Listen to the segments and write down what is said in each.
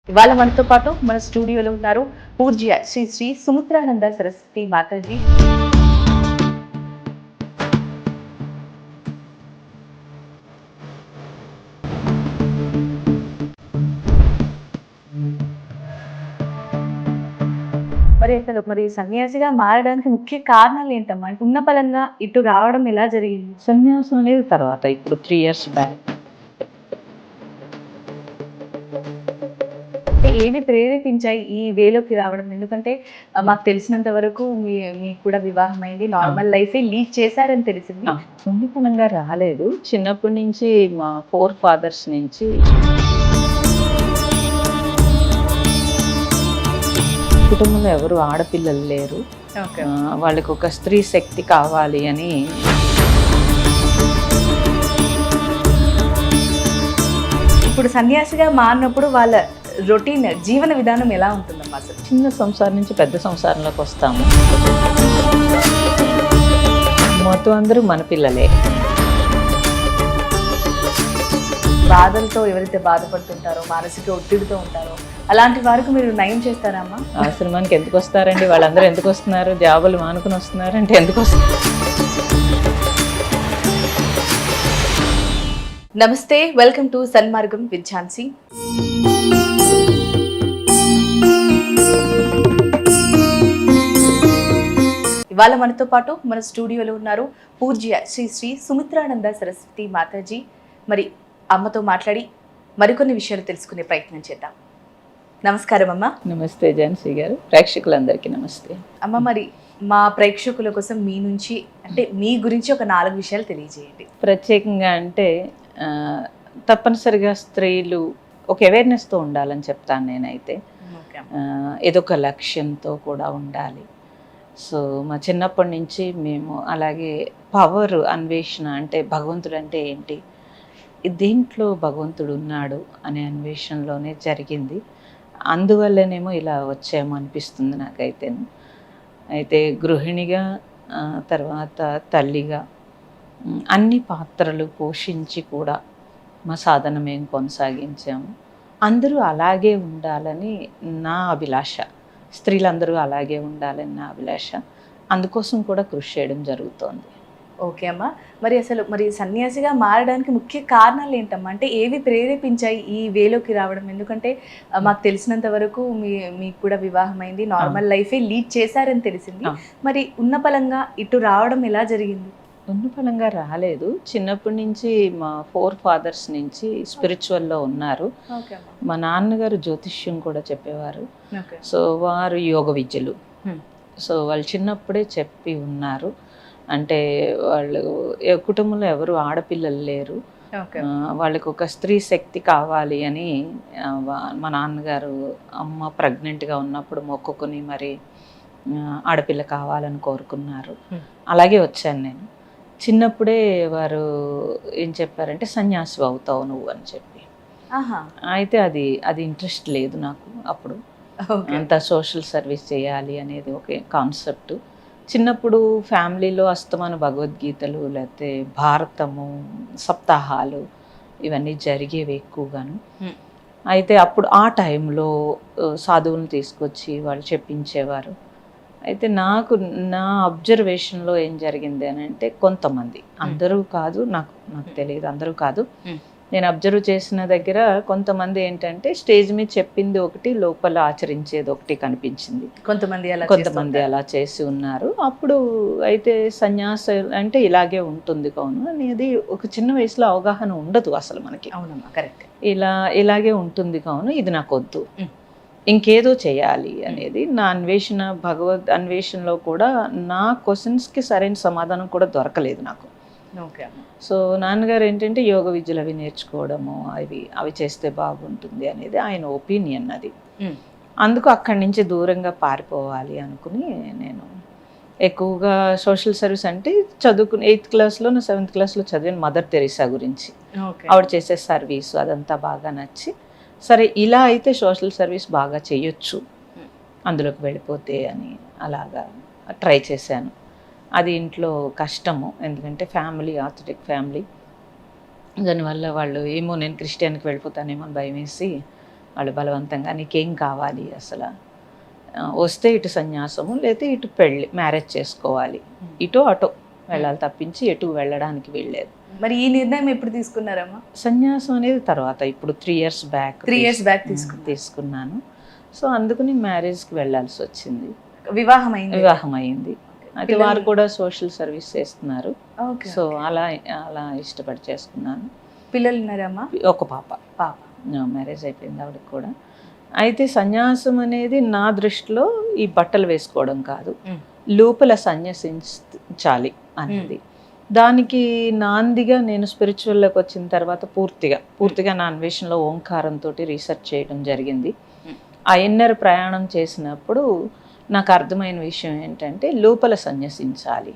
ఇవాళ మనతో పాటు మన స్టూడియోలో ఉన్నారు పూజ్య శ్రీ శ్రీ సుమిత్రానంద సరస్వతి మాతాజీ. మరి సన్యాసిగా మారడానికి ముఖ్య కారణాలు ఏంటమ్మా? అంటే ఉన్న పలంగా ఇటు రావడం ఎలా జరిగింది? సన్యాసం అనేది తర్వాత ఇప్పుడు 3 years బ్యాక్. అంటే ఏవి ప్రేరేపించాయి ఈ వేలోకి రావడం? ఎందుకంటే మాకు తెలిసినంత వరకు మీకు కూడా వివాహం అయింది, నార్మల్ లైఫే లీడ్ చేశారని తెలిసింది. సున్నితంగా రాలేదు. చిన్నప్పటి నుంచి మా 4 fathers నుంచి కుటుంబంలో ఎవరు ఆడపిల్లలు లేరు. వాళ్ళకి ఒక స్త్రీ శక్తి కావాలి అని ఇప్పుడు సన్యాసిగా మారినప్పుడు వాళ్ళ రొటీన్ జీవన విధానం ఎలా ఉంటుందమ్మా? అసలు చిన్న సంసారం నుంచి పెద్ద సంసారంలోకి వస్తాము. మొత్తం అందరూ మన పిల్లలే. బాధలతో ఎవరైతే బాధపడుతుంటారో, మానసిక ఒత్తిడితో ఉంటారో అలాంటి వారికి మీరు నయం చేస్తారమ్మా? ఆశ్రమానికి ఎందుకు వస్తారండి? వాళ్ళందరూ ఎందుకు వస్తున్నారు? జాబులు మానుకుని వస్తున్నారు అంటే ఎందుకు వస్తున్నారు? నమస్తే, వెల్కమ్ టు సన్మార్గం విత్ ఝాన్సీ. ఇవాళ మనతో పాటు మన స్టూడియోలో ఉన్నారు పూజ్య శ్రీ శ్రీ సుమిత్రానంద సరస్వతి మాతాజీ. మరి అమ్మతో మాట్లాడి మరికొన్ని విషయాలు తెలుసుకునే ప్రయత్నం చేద్దాం. నమస్కారం అమ్మ. నమస్తే ఝాన్సీ గారు. ప్రేక్షకులందరికీ నమస్తే అమ్మ. మరి మా ప్రేక్షకుల కోసం మీ నుంచి అంటే మీ గురించి ఒక 4 విషయాలు తెలియజేయండి. ప్రత్యేకంగా అంటే తప్పనిసరిగా స్త్రీలు ఒక అవేర్నెస్తో ఉండాలని చెప్తాను నేనైతే. ఏదొక లక్ష్యంతో కూడా ఉండాలి. సో మా చిన్నప్పటి నుంచి మేము అలాగే పవర్ అన్వేషణ, అంటే భగవంతుడు అంటే ఏంటి, దేంట్లో భగవంతుడు ఉన్నాడు అనే అన్వేషణలోనే జరిగింది. అందువల్లనేమో ఇలా వచ్చామో అనిపిస్తుంది నాకైతే. అయితే గృహిణిగా, తర్వాత తల్లిగా అన్ని పాత్రలు పోషించి కూడా మా సాధన మేము కొనసాగించాము. అందరూ అలాగే ఉండాలని నా అభిలాష, స్త్రీలందరూ అలాగే ఉండాలని నా అభిలాష. అందుకోసం కూడా కృషి చేయడం జరుగుతోంది. ఓకే అమ్మా. మరి సన్యాసిగా మారడానికి ముఖ్య కారణాలు ఏంటమ్మా? అంటే ఏవి ప్రేరేపించాయి ఈ వేలోకి రావడం? ఎందుకంటే మాకు తెలిసినంత వరకు మీకు కూడా వివాహం అయింది, నార్మల్ లైఫే లీడ్ చేశారని తెలిసింది. మరి ఉన్న పలంగా ఇటు రావడం ఎలా జరిగింది? ఉన్నపలంగా రాలేదు. చిన్నప్పటి నుంచి మా 4 fathers నుంచి స్పిరిచువల్లో ఉన్నారు. మా నాన్నగారు జ్యోతిష్యం కూడా చెప్పేవారు. సో వారు యోగ విద్యలు. సో వాళ్ళు చిన్నప్పుడే చెప్పి ఉన్నారు. అంటే వాళ్ళు కుటుంబంలో ఎవరు ఆడపిల్లలు లేరు, వాళ్ళకి ఒక స్త్రీ శక్తి కావాలి అని మా నాన్నగారు అమ్మ ప్రెగ్నెంట్గా ఉన్నప్పుడు మొక్కుకొని మరి ఆడపిల్ల కావాలని కోరుకున్నారు. అలాగే వచ్చాను నేను. చిన్నప్పుడే వారు ఏం చెప్పారంటే సన్యాసి అవుతావు నువ్వు అని చెప్పి. అయితే అది ఇంట్రెస్ట్ లేదు నాకు అప్పుడు. అంత సోషల్ సర్వీస్ చేయాలి అనేది ఒక కాన్సెప్ట్. చిన్నప్పుడు ఫ్యామిలీలో అస్తమాను భగవద్గీతలు, లేకపోతే భారతము, సప్తాహాలు ఇవన్నీ జరిగేవి ఎక్కువగాను. అయితే అప్పుడు ఆ టైంలో సాధువులను తీసుకొచ్చి వాళ్ళు చెప్పించేవారు. అయితే నాకు నా అబ్జర్వేషన్లో ఏం జరిగింది అని అంటే, కొంతమంది, అందరూ కాదు, నాకు తెలియదు, అందరూ కాదు, నేను అబ్జర్వ్ చేసిన దగ్గర కొంతమంది ఏంటంటే స్టేజ్ మీద చెప్పింది ఒకటి, లోపల ఆచరించేది ఒకటి కనిపించింది. కొంతమంది అలా చేసి ఉన్నారు. అప్పుడు అయితే సన్యాస అంటే ఇలాగే ఉంటుంది కావును అనేది ఒక చిన్న వయసులో అవగాహన ఉండదు అసలు మనకి. అవునమ్మా, కరెక్ట్. ఇలాగే ఉంటుంది కావును, ఇది నాకు వద్దు, ఇంకేదో చేయాలి అనేది నా అన్వేషణ. భగవద్ అన్వేషణలో కూడా నా క్వశ్చన్స్కి సరైన సమాధానం కూడా దొరకలేదు నాకు. సో నాన్నగారు ఏంటంటే యోగ విద్యలు అవి నేర్చుకోవడము, అవి చేస్తే బాగుంటుంది అనేది ఆయన ఒపీనియన్. అది అందుకు అక్కడి నుంచి దూరంగా పారిపోవాలి అనుకుని నేను ఎక్కువగా సోషల్ సర్వీస్ అంటే చదువుకుని 8th క్లాస్లో 7th క్లాస్లో చదివాను మదర్ తెరీసా గురించి. ఆవిడ చేసే సర్వీసు అదంతా బాగా నచ్చి, సరే ఇలా అయితే సోషల్ సర్వీస్ బాగా చేయొచ్చు అందులోకి వెళ్ళిపోతే అని అలాగా ట్రై చేశాను. అది ఇంట్లో కష్టము, ఎందుకంటే ఫ్యామిలీ ఆర్థడిక్ ఫ్యామిలీ. దానివల్ల వాళ్ళు ఏమో నేను క్రిస్టియన్కి వెళ్ళిపోతానేమో అని భయం వేసి వాళ్ళు బలవంతంగా నీకేం కావాలి అసలు, వస్తే ఇటు సన్యాసము లేకపోతే ఇటు పెళ్ళి మ్యారేజ్ చేసుకోవాలి, ఇటు అటో వెళ్ళాలి తప్పించి ఎటు వెళ్ళడానికి వెళ్ళలేదు. మరి ఈ నిర్ణయం ఎప్పుడు తీసుకున్నారమ్మా? సన్యాసం అనేది తర్వాత ఇప్పుడు 3 years బ్యాక్ తీసుకున్నాను. సో అందుకని మ్యారేజ్కి వెళ్ళాల్సి వచ్చింది. వివాహం అయింది. అయితే వారు కూడా సోషల్ సర్వీస్ చేస్తున్నారు. సో అలా ఇష్టపడి చేసుకున్నాను. పిల్లలు ఉన్నారమ్మా? ఒక పాప మ్యారేజ్ అయిపోయింది ఆవిడకి కూడా. అయితే సన్యాసం అనేది నా దృష్టిలో ఈ బట్టలు వేసుకోవడం కాదు, లోపల సన్యాసించాలి అనేది. దానికి నాందిగా నేను స్పిరిచువల్లోకి వచ్చిన తర్వాత పూర్తిగా నా అన్వేషణలో ఓంకారంతో రీసెర్చ్ చేయడం జరిగింది. ఆ ఇన్నర్ ప్రయాణం చేసినప్పుడు నాకు అర్థమైన విషయం ఏంటంటే లోపల సన్యాసించాలి.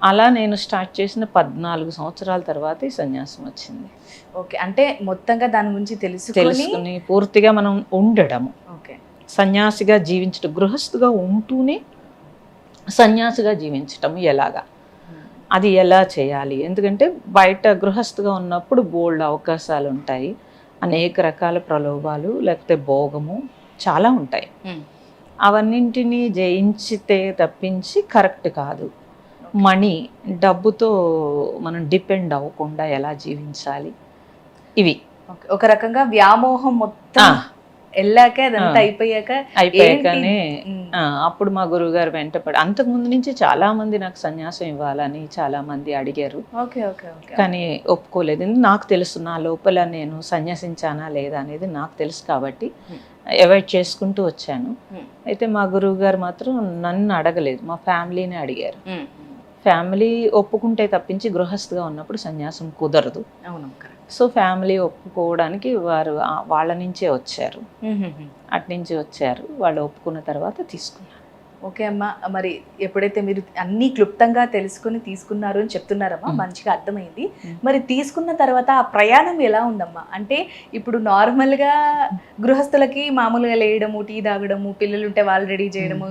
అలా నేను స్టార్ట్ చేసిన 14 సంవత్సరాల తర్వాత ఈ సన్యాసం వచ్చింది. ఓకే, అంటే మొత్తంగా దాని గురించి తెలుసుకుని పూర్తిగా మనం ఉండడము, సన్యాసిగా జీవించడం, గృహస్థుగా ఉంటూనే సన్యాసిగా జీవించటం ఎలాగా, అది ఎలా చేయాలి. ఎందుకంటే బయట గృహస్థుగా ఉన్నప్పుడు బోల్డ్ అవకాశాలు ఉంటాయి, అనేక రకాల ప్రలోభాలు లేకపోతే భోగము చాలా ఉంటాయి. అవన్నింటినీ జయించితే తప్పించి కరెక్ట్ కాదు. మనీ, డబ్బుతో మనం డిపెండ్ అవ్వకుండా ఎలా జీవించాలి, ఇవి ఒక రకంగా వ్యామోహం మొత్తం వెళ్ళాక అదంతా అయిపోయాకనే అప్పుడు మా గురువు గారు వెంటపడి, అంతకుముందు నుంచి చాలా మంది నాకు సన్యాసం ఇవ్వాలని చాలా మంది అడిగారు, కానీ ఒప్పుకోలేదు. నాకు తెలుసు నా లోపల నేను సన్యాసించానా లేదా అనేది నాకు తెలుసు కాబట్టి అవాయిడ్ చేసుకుంటూ వచ్చాను. అయితే మా గురువు గారు మాత్రం నన్ను అడగలేదు, మా ఫ్యామిలీని అడిగారు. ఫ్యామిలీ ఒప్పుకుంటే తప్పించి గృహస్థుగా ఉన్నప్పుడు సన్యాసం కుదరదు. సో ఫ్యామిలీ ఒప్పుకోవడానికి వారు వాళ్ళ నుంచే వచ్చారు, అట్నుంచి వచ్చారు. వాళ్ళు ఒప్పుకున్న తర్వాత తీసుకున్నారు. ఓకే అమ్మా, మరి ఎప్పుడైతే మీరు అన్నీ క్లుప్తంగా తెలుసుకుని తీసుకున్నారు అని చెప్తున్నారమ్మా, మంచిగా అర్థమైంది. మరి తీసుకున్న తర్వాత ఆ ప్రయాణం ఎలా ఉందమ్మా? అంటే ఇప్పుడు నార్మల్గా గృహస్థులకి మామూలుగా లేయడము, టీ తాగడము, పిల్లలు ఉంటే వాళ్ళు రెడీ చేయడము,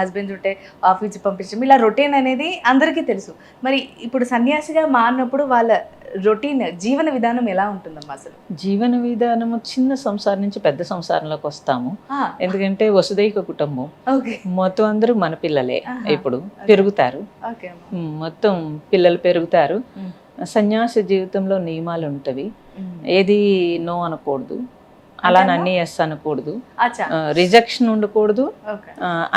హస్బెండ్స్ ఉంటే ఆఫీస్కి పంపించడం, ఇలా రొటీన్ అనేది అందరికీ తెలుసు. మరి ఇప్పుడు సన్యాసిగా మారినప్పుడు వాళ్ళ రొటీన్ జీవన విధానం ఎలా ఉంటుందమ్మా? అసలు జీవన విధానము చిన్న సంసారం నుంచి పెద్ద సంసారంలోకి వస్తాము. ఎందుకంటే వసుదైక కుటుంబం, మొత్తం అందరూ మన పిల్లలే. ఇప్పుడు పెరుగుతారు, మొత్తం పిల్లలు పెరుగుతారు. సన్యాసి జీవితంలో నియమాలు ఉంటవి, ఏది నో అనకూడదు, అలా అన్నీ ఎస్ అనకూడదు, రిజెక్షన్ ఉండకూడదు,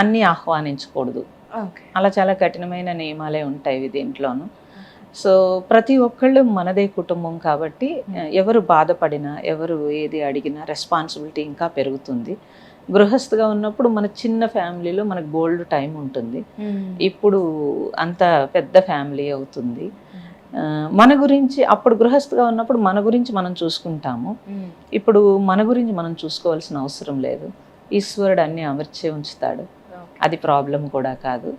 అన్నీ ఆహ్వానించకూడదు. అలా చాలా కఠినమైన నియమాలే ఉంటాయి దీంట్లోనూ. సో ప్రతి ఒక్కళ్ళు మనదే కుటుంబం కాబట్టి ఎవరు బాధపడినా, ఎవరు ఏది అడిగినా రెస్పాన్సిబిలిటీ ఇంకా పెరుగుతుంది. గృహస్థుగా ఉన్నప్పుడు మన చిన్న ఫ్యామిలీలో మనకు బోల్డ్ టైం ఉంటుంది, ఇప్పుడు అంత పెద్ద ఫ్యామిలీ అవుతుంది. మన గురించి అప్పుడు గృహస్థుగా ఉన్నప్పుడు మన గురించి మనం చూసుకుంటాము, ఇప్పుడు మన గురించి మనం చూసుకోవాల్సిన అవసరం లేదు. ఈశ్వరుడు అన్నీ అమర్చే ఉంచుతాడు, అది ప్రాబ్లం కూడా కాదు.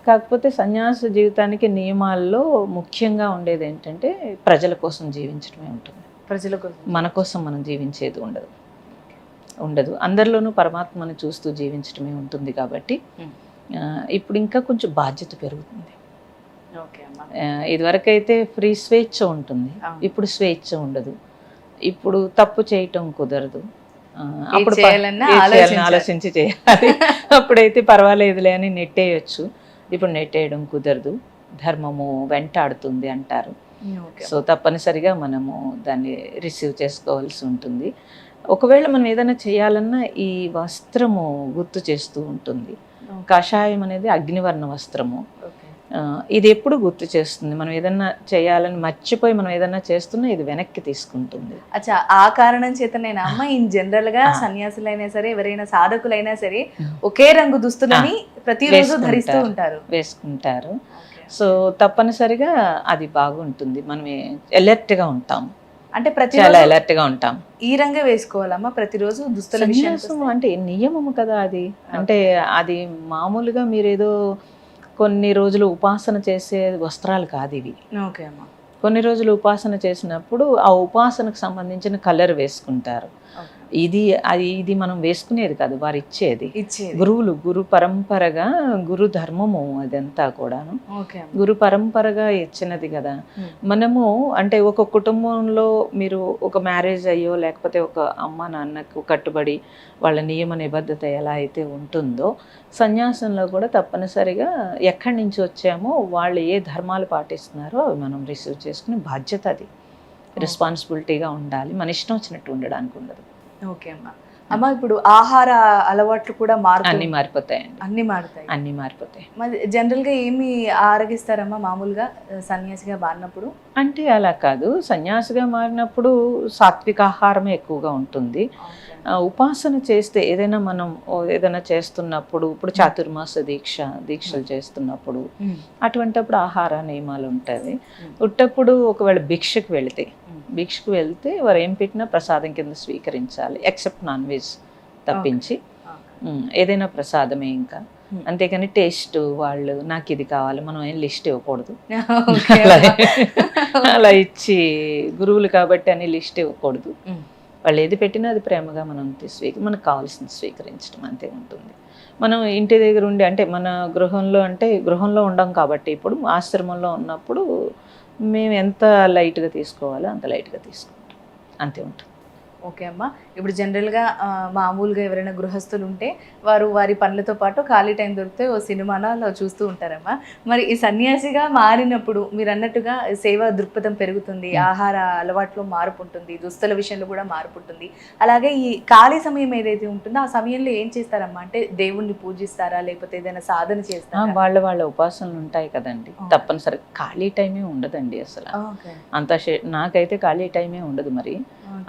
కాకపోతే సన్యాస జీవితానికి నియమాల్లో ముఖ్యంగా ఉండేది ఏంటంటే ప్రజల కోసం జీవించడమే ఉంటుంది. ప్రజల కోసం, మన కోసం మనం జీవించేది ఉండదు. అందరిలోనూ పరమాత్మని చూస్తూ జీవించడమే ఉంటుంది. కాబట్టి ఇప్పుడు ఇంకా కొంచెం బాధ్యత పెరుగుతుంది. ఇదివరకైతే ఫ్రీ స్వేచ్ఛ ఉంటుంది, ఇప్పుడు స్వేచ్ఛ ఉండదు. ఇప్పుడు తప్పు చేయటం కుదరదు, అప్పుడు ఆలోచించి చేయాలి. అప్పుడైతే పర్వాలేదులే అని నెట్టేయచ్చు, ఇప్పుడు నెట్టేయడం కుదరదు, ధర్మము వెంటాడుతుంది అంటారు. సో తప్పనిసరిగా మనము దాన్ని రిసీవ్ చేసుకోవాల్సి ఉంటుంది. ఒకవేళ మనం ఏదైనా చేయాలన్నా ఈ వస్త్రము గుర్తు చేస్తూ ఉంటుంది. కషాయం అనేది అగ్నివర్ణ వస్త్రము, ఇది ఎప్పుడు గుర్తు చేస్తుంది. మనం ఏదన్నా చేయాలని మర్చిపోయి మనం ఏదన్నా చేస్తున్నా ఇది వెనక్కి తీసుకుంటుంది. అచ్చా, ఆ కారణం చేతనేనా అమ్మ ఇన్ జనరల్ గా సన్యాసులైనా సరే ఎవరైనా సాధకులైనా సరే ఒకే రంగు దుస్తులని ప్రతిరోజు ధరిస్తూ వేసుకుంటారు. సో తప్పనిసరిగా అది బాగుంటుంది, మనం అలర్ట్ గా ఉంటాం. అంటే చాలా అలర్ట్ గా ఉంటాం. ఈ రంగే వేసుకోవాలమ్మా ప్రతిరోజు దుస్తుల విషయం? అంటే నియమము కదా అది. అంటే అది మామూలుగా మీరేదో కొన్ని రోజులు ఉపాసన చేసే వస్త్రాలు కాదు ఇవి. ఓకే అమ్మా. కొన్ని రోజులు ఉపాసన చేసినప్పుడు ఆ ఉపాసనకు సంబంధించిన కలర్ వేసుకుంటారు. ఇది మనం వేసుకునేది కాదు, వారు ఇచ్చేది. ఇచ్చేది. గురు పరంపరగా, గురు ధర్మము అదంతా కూడాను ఓకే. గురు పరంపరగా ఇచ్చినది కదా. మనము అంటే ఒక కుటుంబంలో మీరు ఒక మ్యారేజ్ అయ్యో లేకపోతే ఒక అమ్మ నాన్నకు కట్టుబడి వాళ్ళ నియమ నిబద్ధత ఎలా అయితే ఉంటుందో, సన్యాసంలో కూడా తప్పనిసరిగా ఎక్కడి నుంచి వచ్చామో వాళ్ళు ఏ ధర్మాలు పాటిస్తున్నారో అవి మనం రిసీవ్ చేసుకునే బాధ్యత, అది రెస్పాన్సిబిలిటీగా ఉండాలి. మన ఇష్టం వచ్చినట్టు ఉండడానికి ఉండదు. ఓకే అమ్మా. అమ్మ, ఇప్పుడు ఆహార అలవాట్లు కూడా అన్నీ మారిపోతాయండి. అన్ని మారుతాయి. అన్నీ మారిపోతాయి. మరి జనరల్గా ఏమి ఆరగిస్తారమ్మా మామూలుగా సన్యాసిగా మారినప్పుడు? అంటే అలా కాదు, సన్యాసిగా మారినప్పుడు సాత్విక ఆహారమే ఎక్కువగా ఉంటుంది. ఉపాసన చేస్తే ఏదైనా మనం ఏదైనా చేస్తున్నప్పుడు, ఇప్పుడు చాతుర్మాస దీక్షలు చేస్తున్నప్పుడు అటువంటిప్పుడు ఆహార నియమాలు ఉంటాయి. ఉట్టప్పుడు ఒకవేళ భిక్షకు వెళ్తే వారు ఏం పెట్టినా ప్రసాదం కింద స్వీకరించాలి, ఎక్సెప్ట్ నాన్ వెజ్ తప్పించి. ఏదైనా ప్రసాదమే ఇంకా, అంతేకాని టేస్ట్ వాళ్ళు నాకు ఇది కావాలి మనం ఏం లిస్ట్ ఇవ్వకూడదు. అలా ఇచ్చి గురువులు కాబట్టి అని లిస్ట్ ఇవ్వకూడదు. వాళ్ళు ఏది పెట్టినా అది ప్రేమగా మనం మనకు కావాల్సింది స్వీకరించడం అంతే ఉంటుంది. మనం ఇంటి దగ్గర ఉండి అంటే మన గృహంలో ఉండం కాబట్టి, ఇప్పుడు ఆశ్రమంలో ఉన్నప్పుడు మేము ఎంత లైట్గా తీసుకోవాలో అంత లైట్గా తీసుకుంటాం, అంతే ఉంటుంది. ఓకే అమ్మ. ఇప్పుడు జనరల్గా మామూలుగా ఎవరైనా గృహస్థులు ఉంటే వారు వారి పనులతో పాటు ఖాళీ టైం దొరికితే ఓ సినిమానో అలా చూస్తూ ఉంటారమ్మా. మరి ఈ సన్యాసిగా మారినప్పుడు మీరు అన్నట్టుగా సేవా దృక్పథం పెరుగుతుంది, ఆహార అలవాట్లో మార్పు ఉంటుంది, దుస్తుల విషయంలో కూడా మార్పు ఉంటుంది. అలాగే ఈ ఖాళీ సమయం ఏదైతే ఉంటుందో ఆ సమయంలో ఏం చేస్తారమ్మా? అంటే దేవుణ్ణి పూజిస్తారా, లేకపోతే ఏదైనా సాధన చేస్తారా? వాళ్ళ ఉపాసనలు ఉంటాయి కదండి. తప్పనిసరిగా ఖాళీ టైమే ఉండదండి అసలు. నాకైతే ఖాళీ టైమే ఉండదు. మరి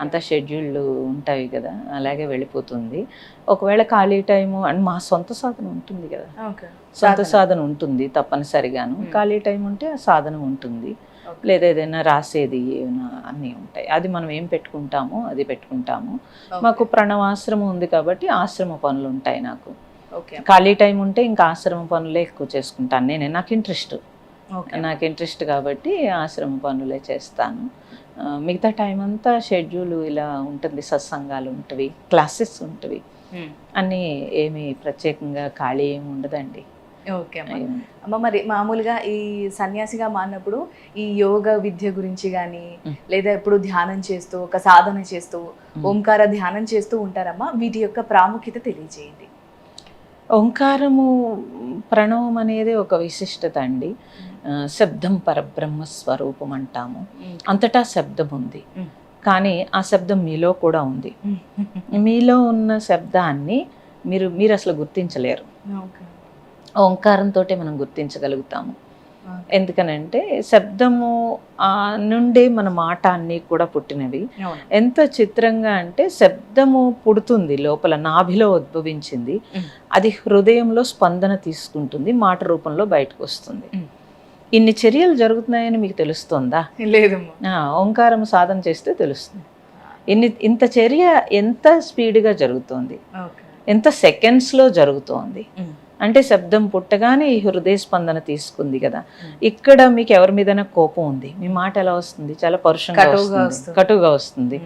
అంత షెడ్యూల్డ్ ఉంటాయి కదా, అలాగే వెళ్ళిపోతుంది. ఒకవేళ ఖాళీ టైము అండ్ మా సొంత సాధన ఉంటుంది కదా, సొంత సాధన ఉంటుంది తప్పనిసరిగాను. ఖాళీ టైం ఉంటే ఆ సాధన ఉంటుంది, లేదా ఏదైనా రాసేది ఏమైనా అన్నీ ఉంటాయి. అది మనం ఏం పెట్టుకుంటామో అది పెట్టుకుంటాము. మాకు ప్రణవాశ్రమం ఉంది కాబట్టి ఆశ్రమ పనులు ఉంటాయి. నాకు ఖాళీ టైం ఉంటే ఇంకా ఆశ్రమ పనులే ఎక్కువ చేసుకుంటాను. నాకు ఇంట్రెస్ట్ కాబట్టి ఆశ్రమ పనులే చేస్తాను. మిగతా టైం అంతా షెడ్యూల్ ఇలా ఉంటుంది, సత్సంగాలు ఉంటవి, క్లాసెస్ ఉంటవి, అన్నీ ఏమి ప్రత్యేకంగా ఖాళీ ఏమి ఉండదండి. ఓకే అమ్మ. మరి మామూలుగా ఈ సన్యాసిగా మారినప్పుడు ఈ యోగ విద్య గురించి కానీ, లేదా ఎప్పుడు ధ్యానం చేస్తూ ఒక సాధన చేస్తూ ఓంకార ధ్యానం చేస్తూ ఉంటారమ్మా, వీటి యొక్క ప్రాముఖ్యత తెలియజేయండి. ఓంకారము ప్రణవం అనేది ఒక విశిష్టత అండి. శబ్దం పరబ్రహ్మ స్వరూపం అంటాము. అంతటా శబ్దం ఉంది, కానీ ఆ శబ్దం మీలో కూడా ఉంది. మీలో ఉన్న శబ్దాన్ని మీరు అసలు గుర్తించలేరు. ఓంకారంతో మనం గుర్తించగలుగుతాము. ఎందుకనంటే శబ్దము నుండే మన మాట అన్నీ కూడా పుట్టినవి. ఎంత చిత్రంగా అంటే శబ్దము పుడుతుంది లోపల, నాభిలో ఉద్భవించింది, అది హృదయంలో స్పందన తీసుకుంటుంది, మాట రూపంలో బయటకు వస్తుంది. ఇన్ని చర్యలు జరుగుతున్నాయని మీకు తెలుస్తుందా? లేదు. ఓంకారం సాధన చేస్తే తెలుస్తుంది. ఇంత చర్య ఎంత స్పీడ్గా జరుగుతోంది, ఎంత సెకండ్స్లో జరుగుతోంది. అంటే శబ్దం పుట్టగానే ఈ హృదయ స్పందన తీసుకుంది కదా. ఇక్కడ మీకు ఎవరి మీదైనా కోపం ఉంది, మీ మాట ఎలా వస్తుంది? చాలా పరుషంగా వస్తుంది, కటుగా వస్తుంది.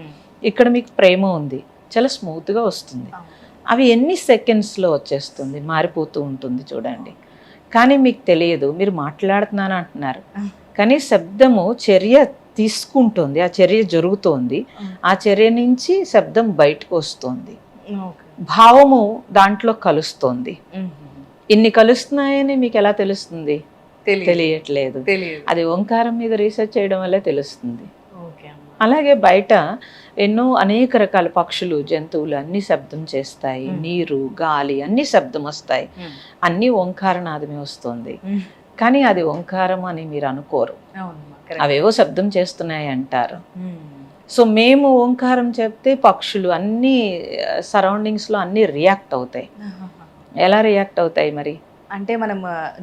ఇక్కడ మీకు ప్రేమ ఉంది, చాలా స్మూత్గా వస్తుంది. అవి ఎన్ని సెకండ్స్లో వచ్చేస్తుంది, మారిపోతూ ఉంటుంది చూడండి. కానీ మీకు తెలియదు, మీరు మాట్లాడుతున్నాను అంటున్నారు, కానీ శబ్దము చర్య తీసుకుంటుంది, ఆ చర్య జరుగుతోంది, ఆ చర్య నుంచి శబ్దం బయటకు వస్తుంది, భావము దాంట్లో కలుస్తోంది. ఇన్ని కలుస్తున్నాయని మీకు ఎలా తెలుస్తుంది? తెలియట్లేదు. అది ఓంకారం మీద రీసెర్చ్ చేయడం వల్లే తెలుస్తుంది. అలాగే బయట అనేక రకాల పక్షులు, జంతువులు అన్ని శబ్దం చేస్తాయి, నీరు, గాలి అన్ని శబ్దం వస్తాయి, అన్ని ఓంకారనాదమే వస్తుంది. కానీ అది ఓంకారం అని మీరు అనుకోరు, అవేవో శబ్దం చేస్తున్నాయి అంటారు. సో మేము ఓంకారం చెప్తే పక్షులు అన్ని సరౌండింగ్స్లో అన్ని రియాక్ట్ అవుతాయి. ఎలా రియాక్ట్ అవుతాయి మరి? అంటే మనం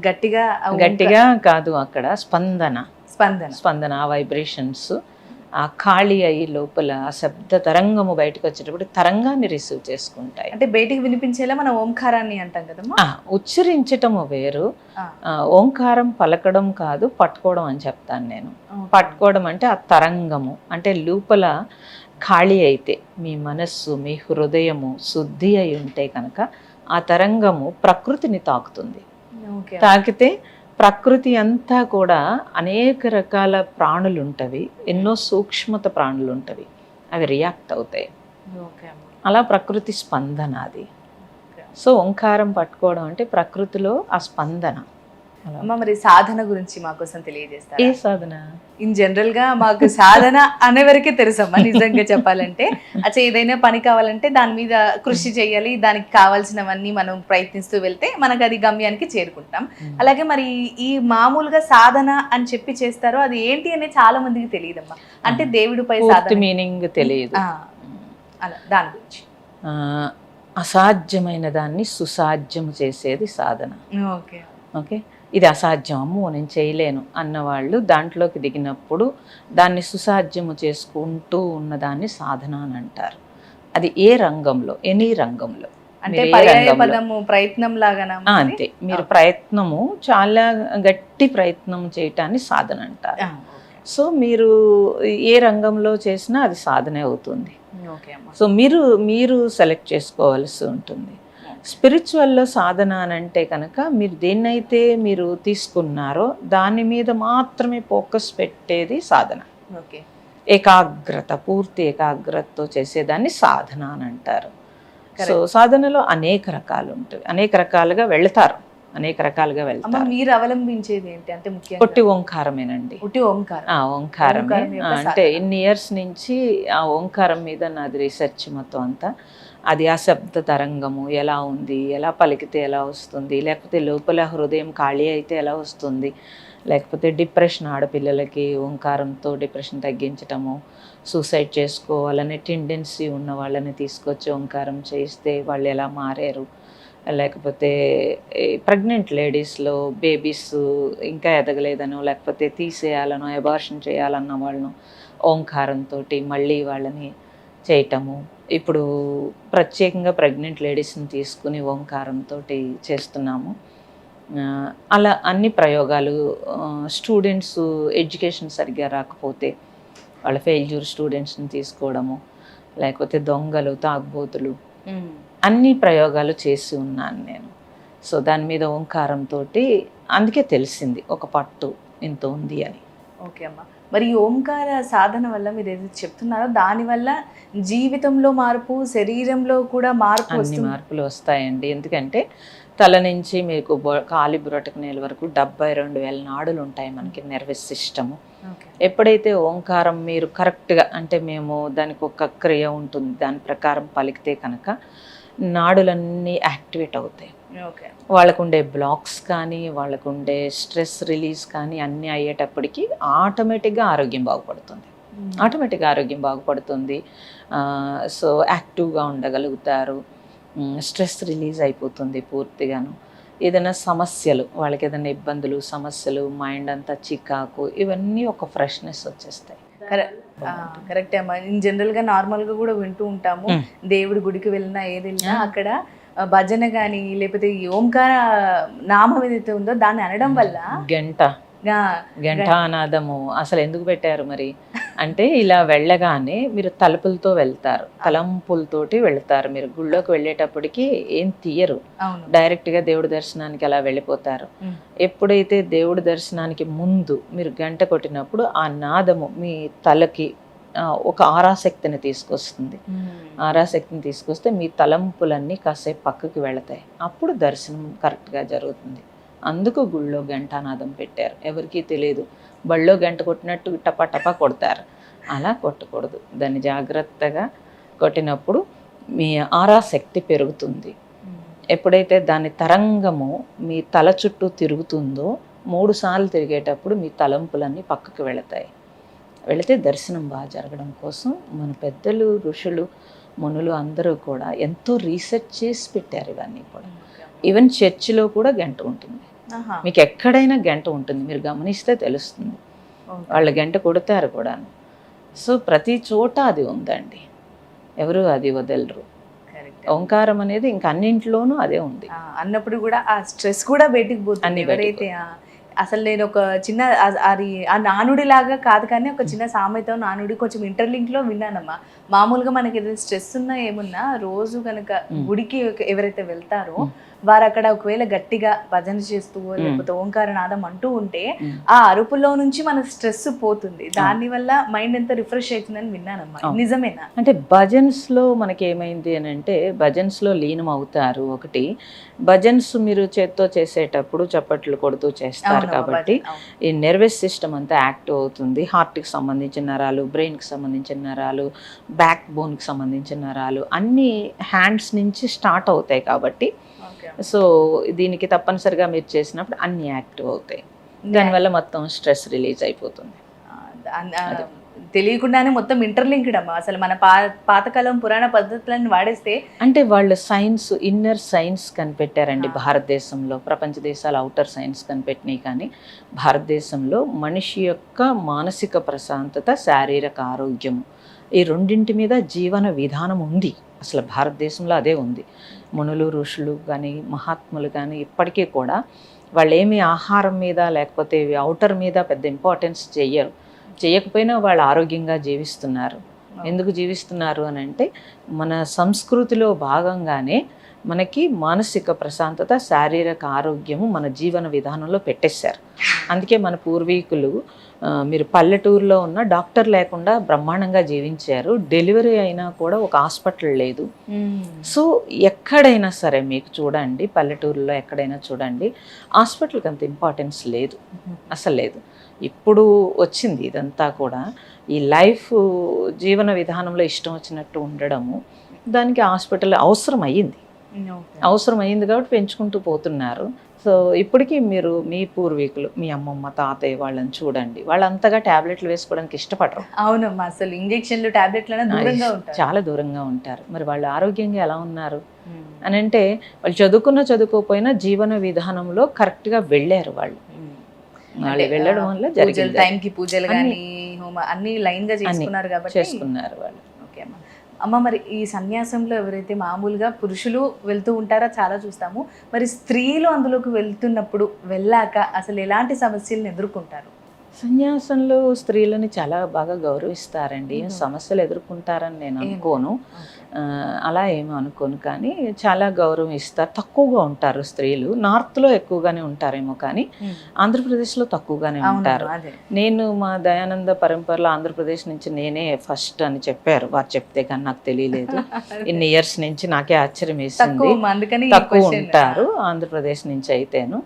గట్టిగా కాదు, అక్కడ స్పందన ఆ వైబ్రేషన్స్ ఆ ఖాళీ అయ్యి లోపల ఆ శబ్ద తరంగము బయటకు వచ్చేటప్పుడు తరంగాన్ని రిసీవ్ చేసుకుంటాయి. అంటే బయటికి వినిపించేలా మనం ఓంకారాన్ని అంటాం కదమ్మా. ఉచ్చరించటము వేరు, ఓంకారం పలకడం కాదు, పట్టుకోవడం అని చెప్తాను నేను. పట్టుకోవడం అంటే ఆ తరంగము, అంటే లోపల ఖాళీ అయితే, మీ మనస్సు మీ హృదయము శుద్ధి అయి ఉంటే కనుక ఆ తరంగము ప్రకృతిని తాకుతుంది. ఓకే. తాకితే ప్రకృతి అంతా కూడా అనేక రకాల ప్రాణులు ఉంటవి, ఎన్నో సూక్ష్మత ప్రాణులు ఉంటవి, అవి రియాక్ట్ అవుతాయి. ఓకే అమ్మ. అలా ప్రకృతి స్పందన అది. సో ఓంకారం పట్టుకోవడం అంటే ప్రకృతిలో ఆ స్పందన. అలా. అమ్మ మరి సాధన గురించి మా కోసం ఏ తెలియజేస్తారా? సాధన? ఇన్ జనరల్ గా మాకు సాధన అనే వరకే తెలుసమ్మా నిజంగా చెప్పాలంటే. అచ్చా ఏదైనా పని కావాలంటే దాని మీద కృషి చేయాలి, దానికి కావాల్సినవన్నీ మనం ప్రయత్నిస్తూ వెళ్తే మనకు అది గమ్యానికి చేరుకుంటాం. అలాగే మరి ఈ మామూలుగా సాధన అని చెప్పి చేస్తారో అది ఏంటి అనేది చాలా మందికి తెలియదమ్మా. అంటే దేవుడిపై పూర్తి సాధన మీనింగ్ తెలియదు. అలా దాని గురించి. అసాధ్యమైన దాన్ని సుసాధ్యం చేసేది సాధన. ఓకే. ఓకే, ఇది అసాధ్యం, అమ్మో నేను చేయలేను అన్నవాళ్ళు దాంట్లోకి దిగినప్పుడు దాన్ని సుసాధ్యము చేసుకుంటూ ఉన్నదాన్ని సాధన అని అంటారు. అది ఏ రంగంలో, ఎనీ రంగంలో, అంటే పర్యాయ పదము ప్రయత్నం లాగానా? అంతే, మీరు ప్రయత్నము చాలా గట్టి ప్రయత్నం చేయటాన్ని సాధన అంటారు. సో మీరు ఏ రంగంలో చేసినా అది సాధనే అవుతుంది. సో మీరు సెలెక్ట్ చేసుకోవాల్సి ఉంటుంది. స్పిరిచువల్లో సాధన అని అంటే కనుక మీరు దేన్నైతే మీరు తీసుకున్నారో దాని మీద మాత్రమే ఫోకస్ పెట్టేది సాధన. ఓకే. ఏకాగ్రత, పూర్తి ఏకాగ్రతతో చేసేదాన్ని సాధన అని అంటారు. సో సాధనలో అనేక రకాలు ఉంటాయి, అనేక రకాలుగా వెళ్తారు. మీరు అవలంబించేది ఏంటి అంటే ముఖ్యంగా? ఒట్టి ఓంకారమేనండి. ఓంకారమే. అంటే ఇన్ని ఇయర్స్ నుంచి ఆ ఓంకారం మీద నాది రీసెర్చ్ మొత్తం అంతా. అది ఆ శబ్ద తరంగము ఎలా ఉంది, ఎలా పలికితే ఎలా వస్తుంది, లేకపోతే లోపల హృదయం ఖాళీ అయితే ఎలా వస్తుంది, లేకపోతే డిప్రెషన్, ఆడపిల్లలకి ఓంకారంతో డిప్రెషన్ తగ్గించటము, సూసైడ్ చేసుకోవాలనే టెండెన్సీ ఉన్న వాళ్ళని తీసుకొచ్చి ఓంకారం చేయిస్తే వాళ్ళు ఎలా మారారు, లేకపోతే ప్రెగ్నెంట్ లేడీస్లో బేబీస్ ఇంకా ఎదగలేదనో లేకపోతే తీసేయాలనో అబార్షన్ చేయాలన్న వాళ్ళను ఓంకారంతో మళ్ళీ వాళ్ళని చేయటము. ఇప్పుడు ప్రత్యేకంగా ప్రెగ్నెంట్ లేడీస్ని తీసుకుని ఓంకారంతో చేస్తున్నాము. అలా అన్ని ప్రయోగాలు. స్టూడెంట్స్ ఎడ్యుకేషన్ సరిగ్గా రాకపోతే వాళ్ళ ఫెయిల్యూర్ స్టూడెంట్స్ని తీసుకోవడము, లేకపోతే దొంగలు, తాగుబోతులు, అన్ని ప్రయోగాలు చేసి ఉన్నాను నేను. సో దాని మీద ఓంకారంతో అందుకే తెలిసింది ఒక పట్టు ఇంత ఉంది అని. ఓకే అమ్మ. మరి ఈ ఓంకార సాధన వల్ల మీరు ఏదైతే చెప్తున్నారో దానివల్ల జీవితంలో మార్పు, శరీరంలో కూడా మార్పు, అన్ని మార్పులు వస్తాయండి. ఎందుకంటే తల నుంచి మీకు కాలి బురటకు నేల వరకు 72,000 నాడులు ఉంటాయి మనకి, నర్వస్ సిస్టము. ఎప్పుడైతే ఓంకారం మీరు కరెక్ట్గా, అంటే మేము దానికి ఒక క్రియ ఉంటుంది, దాని ప్రకారం పలికితే కనుక నాడులన్నీ యాక్టివేట్ అవుతాయి. వాళ్ళకుండే బ్లాక్స్ కానీ, వాళ్ళకుండే స్ట్రెస్ రిలీజ్ కానీ అన్నీ అయ్యేటప్పటికి ఆటోమేటిక్గా ఆరోగ్యం బాగుపడుతుంది. సో యాక్టివ్గా ఉండగలుగుతారు, స్ట్రెస్ రిలీజ్ అయిపోతుంది పూర్తిగాను. ఏదైనా సమస్యలు, వాళ్ళకి ఏదైనా ఇబ్బందులు, సమస్యలు, మైండ్ అంతా చికాకు, ఇవన్నీ ఒక ఫ్రెష్నెస్ వచ్చేస్తాయి. కరెక్టే అమ్మా. ఇన్ జనరల్ గా నార్మల్ గా కూడా వింటూ ఉంటాము, దేవుడి గుడికి వెళ్ళినా ఏది వెళ్ళినా అక్కడ భజన కానీ లేకపోతే ఈ ఓంకార నామం ఏదైతే ఉందో దాన్ని అనడం వల్ల ఘంటానాదము అసలు ఎందుకు పెట్టారు మరి అంటే, ఇలా వెళ్ళగానే మీరు తలుపులతో వెళ్తారు, తలంపులతోటి వెళ్తారు. మీరు గుళ్ళోకి వెళ్ళేటప్పటికి ఏం తీయరు, డైరెక్ట్గా దేవుడి దర్శనానికి అలా వెళ్ళిపోతారు. ఎప్పుడైతే దేవుడి దర్శనానికి ముందు మీరు గంట కొట్టినప్పుడు ఆ నాదము మీ తలకి ఒక ఆరాశక్తిని తీసుకొస్తుంది. ఆరాశక్తిని తీసుకొస్తే మీ తలంపులన్నీ కాసేపు పక్కకి వెళతాయి, అప్పుడు దర్శనం కరెక్ట్గా జరుగుతుంది. అందుకు గుళ్ళో గంటానాదం పెట్టారు. ఎవరికీ తెలియదు, బళ్ళో గంట కొట్టినట్టు టపా టపా కొడతారు, అలా కొట్టకూడదు. దాన్ని జాగ్రత్తగా కొట్టినప్పుడు మీ ఆరాశక్తి పెరుగుతుంది. ఎప్పుడైతే దాని తరంగము మీ తల చుట్టూ తిరుగుతుందో 3 సార్లు తిరిగేటప్పుడు మీ తలంపులన్నీ పక్కకు వెళతాయి. వెళితే దర్శనం బాగా జరగడం కోసం మన పెద్దలు, ఋషులు, మునులు అందరూ కూడా ఎంతో రీసెర్చ్ చేసి పెట్టారు ఇవన్నీ కూడా. ఈవెన్ చర్చిలో కూడా గంట ఉంటుంది, మీకు ఎక్కడైనా గంట ఉంటుంది, మీరు గమనిస్తే తెలుస్తుంది. వాళ్ళ గంట కొడతారు కూడా. సో ప్రతి చోట అది ఉందండి, ఎవరు అది వదలరు. ఓంకారం అనేది ఇంక అన్నింట్లోనూ అదే ఉంది. అన్నప్పుడు కూడా ఆ స్ట్రెస్ కూడా బయటికి పోతుంది. ఎవరైతే అసలు నేను ఒక చిన్న అది ఆ నానుడి లాగా కాదు కానీ ఒక చిన్న సామెత నానుడి కొంచెం ఇంటర్లింక్ లో విన్నానమ్మా. మామూలుగా మనకి ఏదైనా స్ట్రెస్ ఉన్నా ఏమున్నా రోజు కనుక గుడికి ఎవరైతే వెళ్తారో వారు అక్కడ ఒకవేళ గట్టిగా భజన చేస్తూ లేకపోతే ఓంకారనాదం అంటూ ఉంటే ఆ అరుపులో నుంచి మన స్ట్రెస్ పోతుంది, దాని వల్ల మైండ్ ఎంత రిఫ్రెష్ అవుతుందని విన్నానమ్మా. నిజమేనా? అంటే భజన్స్ లో మనకి ఏమైంది అని అంటే భజన్స్ లో లీనం అవుతారు. ఒకటి భజన్స్ మీరు చేత్తో చేసేటప్పుడు చప్పట్లు కొడుతూ చేస్తారు కాబట్టి ఈ నర్వస్ సిస్టమ్ అంతా యాక్టివ్ అవుతుంది. హార్ట్కి సంబంధించిన నరాలు, బ్రెయిన్కి సంబంధించిన నరాలు, బ్యాక్ బోన్కి సంబంధించిన నరాలు అన్నీ హ్యాండ్స్ నుంచి స్టార్ట్ అవుతాయి కాబట్టి సో దీనికి తప్పనిసరిగా మీరు చేసినప్పుడు అన్ని యాక్టివ్ అవుతాయి. దానివల్ల మొత్తం స్ట్రెస్ రిలీజ్ అయిపోతుంది. తెలియకుండానే మొత్తం ఇంటర్లింక్డ్ అమ్మా. అసలు మన పాతకాలం పురాణ పద్ధతులను వాడేస్తే అంటే వాళ్ళు సైన్స్, ఇన్నర్ సైన్స్ కనిపెట్టారండి భారతదేశంలో. ప్రపంచ దేశాలు అవుటర్ సైన్స్ కనిపెట్టినాయి, కానీ భారతదేశంలో మనిషి యొక్క మానసిక ప్రశాంతత, శారీరక ఆరోగ్యం ఈ రెండింటి మీద జీవన విధానం ఉంది. అసలు భారతదేశంలో అదే ఉంది. మునులు, ఋషులు కానీ మహాత్ములు కానీ ఇప్పటికీ కూడా వాళ్ళు ఏమి ఆహారం మీద లేకపోతే అవుటర్ మీద పెద్ద ఇంపార్టెన్స్ చేయకపోయినా వాళ్ళు ఆరోగ్యంగా జీవిస్తున్నారు. ఎందుకు జీవిస్తున్నారు అని అంటే మన సంస్కృతిలో భాగంగానే మనకి మానసిక ప్రశాంతత, శారీరక ఆరోగ్యము మన జీవన విధానంలో పెట్టేశారు. అందుకే మన పూర్వీకులు మీరు పల్లెటూరులో ఉన్న డాక్టర్ లేకుండా బ్రహ్మాండంగా జీవించారు. డెలివరీ అయినా కూడా ఒక హాస్పిటల్ లేదు. సో ఎక్కడైనా సరే మీకు చూడండి, పల్లెటూరులో ఎక్కడైనా చూడండి, హాస్పిటల్కి అంత ఇంపార్టెన్స్ లేదు, అసలు లేదు. ఇప్పుడు వచ్చింది ఇదంతా కూడా. ఈ లైఫ్ జీవన విధానంలో ఇష్టం వచ్చినట్టు ఉండడము, దానికి హాస్పిటల్ అవసరం అయ్యింది కాబట్టి పెంచుకుంటూ పోతున్నారు. సో ఇప్పటికీ మీరు మీ పూర్వీకులు, మీ అమ్మమ్మ, తాతయ్య వాళ్ళని చూడండి, వాళ్ళు అంతగా ట్యాబ్లెట్లు వేసుకోవడానికి ఇష్టపడరు. అవునమ్మా, అసలు ఇంజెక్షన్లు, టాబ్లెట్లను దూరంగా ఉంటారు, చాలా దూరంగా ఉంటారు. మరి వాళ్ళు ఆరోగ్యంగా ఎలా ఉన్నారు అని అంటే వాళ్ళు చదువుకోకపోయినా జీవన విధానంలో కరెక్ట్గా వెళ్ళారు. వాళ్ళు వెళ్ళడం వల్ల జరిగింది. టైంకి పూజలు కానీ అన్ని లైన్ గా చేసుకున్నారు కాబట్టి చేసుకున్నారు వాళ్ళు. ఓకే అమ్మ. అమ్మ, మరి ఈ సన్యాసంలో ఎవరైతే మామూలుగా పురుషులు వెళ్తూ ఉంటారో చాలా చూస్తాము, మరి స్త్రీలు అందులోకి వెళ్తున్నప్పుడు వెళ్ళాక అసలు ఎలాంటి సమస్యలను ఎదుర్కొంటారు? సన్యాసంలో స్త్రీలని చాలా బాగా గౌరవిస్తారండి. సమస్యలు ఎదుర్కొంటారని నేను అనుకోను, అలా ఏమీ అనుకోను, కానీ చాలా గౌరవం ఇస్తారు. తక్కువగా ఉంటారు స్త్రీలు. నార్త్లో ఎక్కువగానే ఉంటారేమో, కానీ ఆంధ్రప్రదేశ్లో తక్కువగానే ఉంటారు. నేను మా దయానంద పరంపరలో ఆంధ్రప్రదేశ్ నుంచి నేనే ఫస్ట్ అని చెప్పారు వారు, చెప్తే కానీ నాకు తెలియలేదు. ఇన్ని ఇయర్స్ నుంచి నాకే ఆశ్చర్యం వేసింది. తక్కువ ఉంటారు ఆంధ్రప్రదేశ్ నుంచి అయితేను.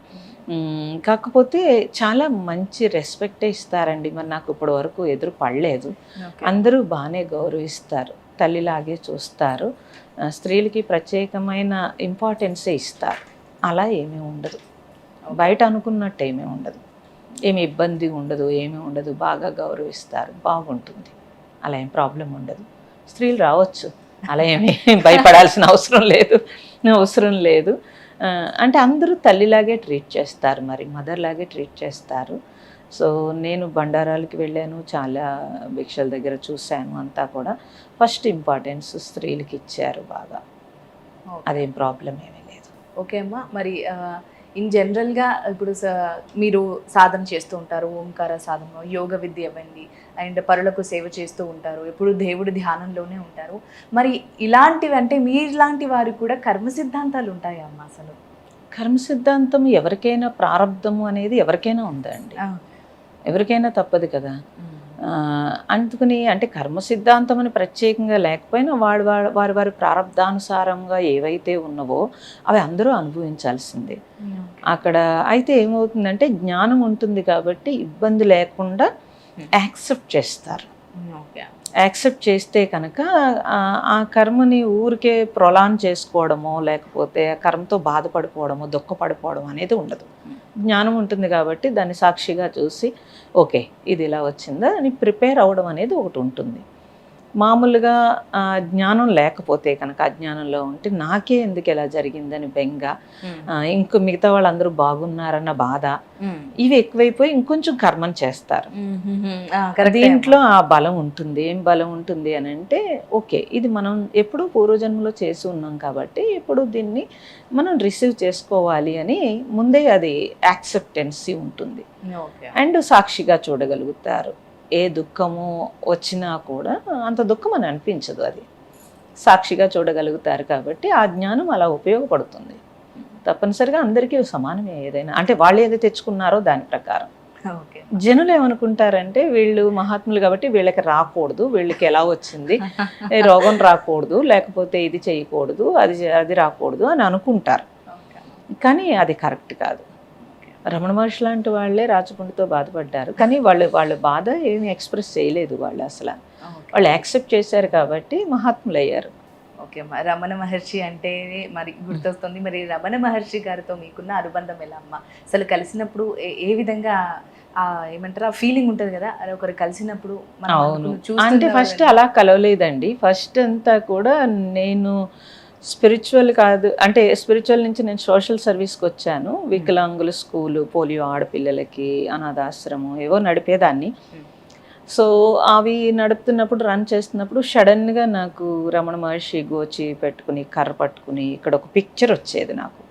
కాకపోతే చాలా మంచి రెస్పెక్టే ఇస్తారండి. మరి నాకు ఇప్పటి వరకు ఎదురు పడలేదు. అందరూ బాగానే గౌరవిస్తారు, తల్లిలాగే చూస్తారు, స్త్రీలకి ప్రత్యేకమైన ఇంపార్టెన్సే ఇస్తారు. అలా ఏమీ ఉండదు, బయట అనుకున్నట్టు ఏమీ ఉండదు, ఏమి ఇబ్బంది ఉండదు, ఏమీ ఉండదు. బాగా గౌరవిస్తారు, బాగుంటుంది, అలా ఏం ప్రాబ్లం ఉండదు. స్త్రీలు రావచ్చు, అలా ఏమీ భయపడాల్సిన అవసరం లేదు. అంటే అందరూ తల్లిలాగే ట్రీట్ చేస్తారు, మరి మదర్ లాగే ట్రీట్ చేస్తారు. సో నేను బండారాలకి వెళ్ళాను, చాలా భిక్షల దగ్గర చూశాను, అంతా కూడా ఫస్ట్ ఇంపార్టెన్స్ స్త్రీలకి ఇచ్చారు బాగా. అదేం ప్రాబ్లం ఏమీ లేదు. ఓకే అమ్మా, మరి ఇన్ జనరల్గా ఇప్పుడు మీరు సాధన చేస్తూ ఉంటారు, ఓంకార సాధన, యోగ విద్య ఇవ్వండి, అండ్ పరులకు సేవ చేస్తూ ఉంటారు, ఎప్పుడు దేవుడి ధ్యానంలోనే ఉంటారు. మరి ఇలాంటివి అంటే మీలాంటి వారికి కూడా కర్మ సిద్ధాంతాలు ఉంటాయా అమ్మ? అసలు కర్మ సిద్ధాంతం ఎవరికైనా, ప్రారంధము అనేది ఎవరికైనా ఉందండి, ఎవరికైనా తప్పదు కదా. అందుకని అంటే కర్మ సిద్ధాంతం అని ప్రత్యేకంగా లేకపోయినా వారి ప్రారంధానుసారంగా ఏవైతే ఉన్నవో అవి అందరూ అనుభవించాల్సిందే. అక్కడ అయితే ఏమవుతుందంటే జ్ఞానం ఉంటుంది కాబట్టి ఇబ్బంది లేకుండా యాక్సెప్ట్ చేస్తారు. యాక్సెప్ట్ చేస్తే కనుక ఆ కర్మని ఊరికే ప్రొలాన్ చేసుకోవడమో లేకపోతే కర్మతో బాధపడిపోవడమో దుఃఖపడిపోవడం అనేది ఉండదు. జ్ఞానం ఉంటుంది కాబట్టి దాన్ని సాక్షిగా చూసి ఓకే ఇది ఇలా వచ్చిందా అని ప్రిపేర్ అవ్వడం అనేది ఒకటి ఉంటుంది. మామూలుగా జ్ఞానం లేకపోతే కనుక, అజ్ఞానంలో ఉంటే నాకే ఎందుకు ఎలా జరిగిందని బెంగ, ఇంకో మిగతా వాళ్ళందరూ బాగున్నారన్న బాధ, ఇవి ఎక్కువైపోయి ఇంకొంచెం కర్మను చేస్తారు. దీంట్లో ఆ బలం ఉంటుంది. ఏం బలం ఉంటుంది అని అంటే ఓకే ఇది మనం ఎప్పుడూ పూర్వజన్మలో చేసి ఉన్నాం కాబట్టి ఇప్పుడు దీన్ని మనం రిసీవ్ చేసుకోవాలి అని ముందే అది యాక్సెప్టెన్సీ ఉంటుంది అండ్ సాక్షిగా చూడగలుగుతారు. ఏ దుఃఖము వచ్చినా కూడా అంత దుఃఖం అని అనిపించదు. అది సాక్షిగా చూడగలుగుతారు కాబట్టి ఆ జ్ఞానం అలా ఉపయోగపడుతుంది. తప్పనిసరిగా అందరికీ సమానమే ఏదైనా, అంటే వాళ్ళు ఏది తెచ్చుకున్నారో దాని ప్రకారం. జనులు ఏమనుకుంటారంటే వీళ్ళు మహాత్ములు కాబట్టి వీళ్ళకి రాకూడదు, వీళ్ళకి ఎలా వచ్చింది, రోగం రాకూడదు, లేకపోతే ఇది చేయకూడదు, అది రాకూడదు అని అనుకుంటారు. కానీ అది కరెక్ట్ కాదు. రమణ మహర్షి లాంటి వాళ్ళే రాచపుండితో బాధపడ్డారు, కానీ వాళ్ళ బాధ ఏమి ఎక్స్ప్రెస్ చేయలేదు. వాళ్ళు యాక్సెప్ట్ చేశారు కాబట్టి మహాత్ములు అయ్యారు. ఓకే, రమణ మహర్షి అంటే మరి గుర్తొస్తుంది. మరి రమణ మహర్షి గారితో మీకున్న అనుబంధం ఎలా అమ్మా? అసలు కలిసినప్పుడు ఏ విధంగా ఏమంటారు ఆ ఫీలింగ్ ఉంటుంది కదా, అది ఒకరు కలిసినప్పుడు? అవును, అంటే ఫస్ట్ అలా కలవలేదండి. ఫస్ట్ అంతా కూడా నేను స్పిరిచువల్ కాదు, అంటే స్పిరిచువల్ నుంచి నేను సోషల్ సర్వీస్కి వచ్చాను. వికలాంగుల స్కూలు, పోలియో ఆడపిల్లలకి, అనాథాశ్రమం ఏవో నడిపేదాన్ని. సో అవి నడుపుతున్నప్పుడు, రన్ చేస్తున్నప్పుడు సడన్గా నాకు రమణ మహర్షి గోచి పెట్టుకుని కర్ర పట్టుకుని ఇక్కడ ఒక పిక్చర్ వచ్చేది నాకు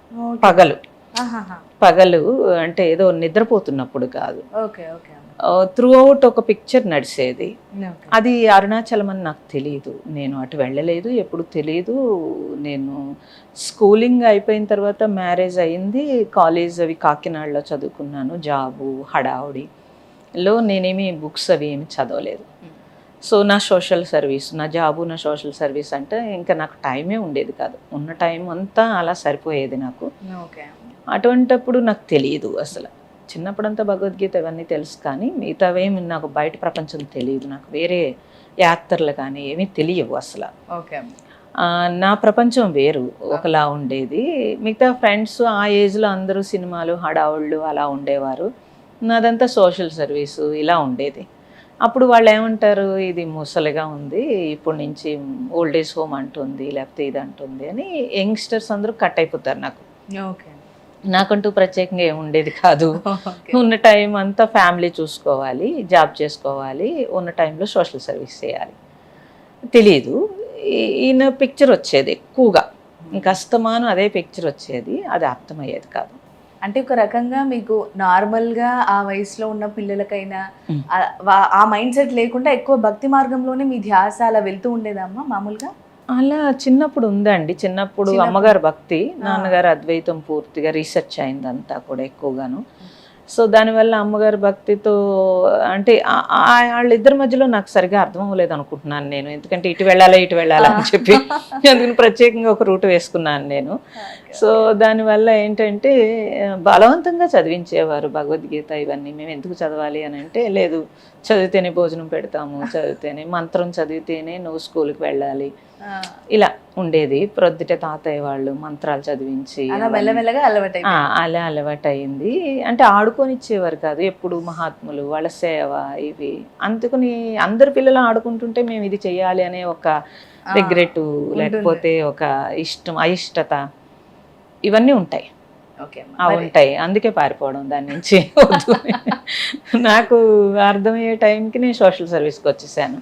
పగలు, అంటే ఏదో నిద్రపోతున్నప్పుడు కాదు, త్రూ అవుట్ ఒక పిక్చర్ నడిచేది. అది అరుణాచలం అని నాకు తెలియదు, నేను అటు వెళ్ళలేదు, ఎప్పుడు తెలియదు. నేను స్కూలింగ్ అయిపోయిన తర్వాత మ్యారేజ్ అయింది, కాలేజ్ అవి కాకినాడలో చదువుకున్నాను, జాబు హడావుడిలో నేనేమి బుక్స్ అవి ఏమి చదవలేదు. సో నా సోషల్ సర్వీస్, నా జాబు, నా సోషల్ సర్వీస్ అంటే ఇంకా నాకు టైమే ఉండేది కాదు. ఉన్న టైం అంతా అలా సరిపోయేది నాకు. అటువంటప్పుడు నాకు తెలియదు అసలు. చిన్నప్పుడంతా భగవద్గీత ఇవన్నీ తెలుసు, కానీ మిగతావేమి నాకు బయట ప్రపంచం తెలియదు. నాకు వేరే యాక్టర్లు కానీ ఏమీ తెలియవు అసలు. నా ప్రపంచం వేరు ఒకలా ఉండేది. మిగతా ఫ్రెండ్స్ ఆ ఏజ్లో అందరూ సినిమాలు, హడావుళ్ళు అలా ఉండేవారు. నాదంతా సోషల్ సర్వీసు ఇలా ఉండేది. అప్పుడు వాళ్ళు ఏమంటారు, ఇది ముసలిగా ఉంది, ఇప్పుడు నుంచి ఓల్డ్ ఏజ్ హోమ్ అంటుంది, లేకపోతే ఇది అంటుంది అని యంగ్స్టర్స్ అందరూ కట్ అయిపోతారు నాకు. నాకంటూ ప్రత్యేకంగా ఏమి ఉండేది కాదు. ఉన్న టైం అంతా ఫ్యామిలీ చూసుకోవాలి, జాబ్ చేసుకోవాలి, ఉన్న టైంలో సోషల్ సర్వీస్ చేయాలి. తెలీదు. ఈయన పిక్చర్ వచ్చేది ఎక్కువగా, ఇంకా అస్తమానం అదే పిక్చర్ వచ్చేది, అది అర్థమయ్యేది కాదు. అంటే ఒక రకంగా మీకు నార్మల్గా ఆ వయసులో ఉన్న పిల్లలకైనా ఆ మైండ్ సెట్ లేకుండా ఎక్కువ భక్తి మార్గంలోనే మీ ధ్యాస అలా వెళ్తూ ఉండేదమ్మా మామూలుగా? అలా చిన్నప్పుడు ఉందండి. చిన్నప్పుడు అమ్మగారు భక్తి, నాన్నగారు అద్వైతం పూర్తిగా రీసెర్చ్ అయిందంతా కూడా ఎక్కువగాను. సో దానివల్ల అమ్మగారి భక్తితో, అంటే వాళ్ళిద్దరి మధ్యలో నాకు సరిగా అర్థం అవ్వలేదు అనుకుంటున్నాను నేను. ఎందుకంటే ఇటు వెళ్ళాలా అని చెప్పి అందుకని ప్రత్యేకంగా ఒక రూట్ వేసుకున్నాను నేను. సో దానివల్ల ఏంటంటే బలవంతంగా చదివించేవారు భగవద్గీత ఇవన్నీ. మేము ఎందుకు చదవాలి అని అంటే, లేదు చదివితేనే భోజనం పెడతాము, చదివితేనే మంత్రం చదివితేనే నువ్వు స్కూల్కి వెళ్ళాలి, ఇలా ఉండేది. ప్రొద్దుట తాతయ్య వాళ్ళు మంత్రాలు చదివించి అలా అలవాటు అయింది. అంటే ఆడుకొనిచ్చేవారు కాదు ఎప్పుడు, మహాత్ములు వాళ్ళ సేవ ఇవి. అందుకని అందరు పిల్లలు ఆడుకుంటుంటే మేము ఇది చెయ్యాలి అనే ఒక రిగ్రెట్, లేకపోతే ఒక ఇష్టం, అయిష్టత, ఇవన్నీ ఉంటాయి. ఉంటాయి, అందుకే పారిపోవడం దాని నుంచి. నాకు అర్థమయ్యే టైంకి నేను సోషల్ సర్వీస్కి వచ్చేసాను.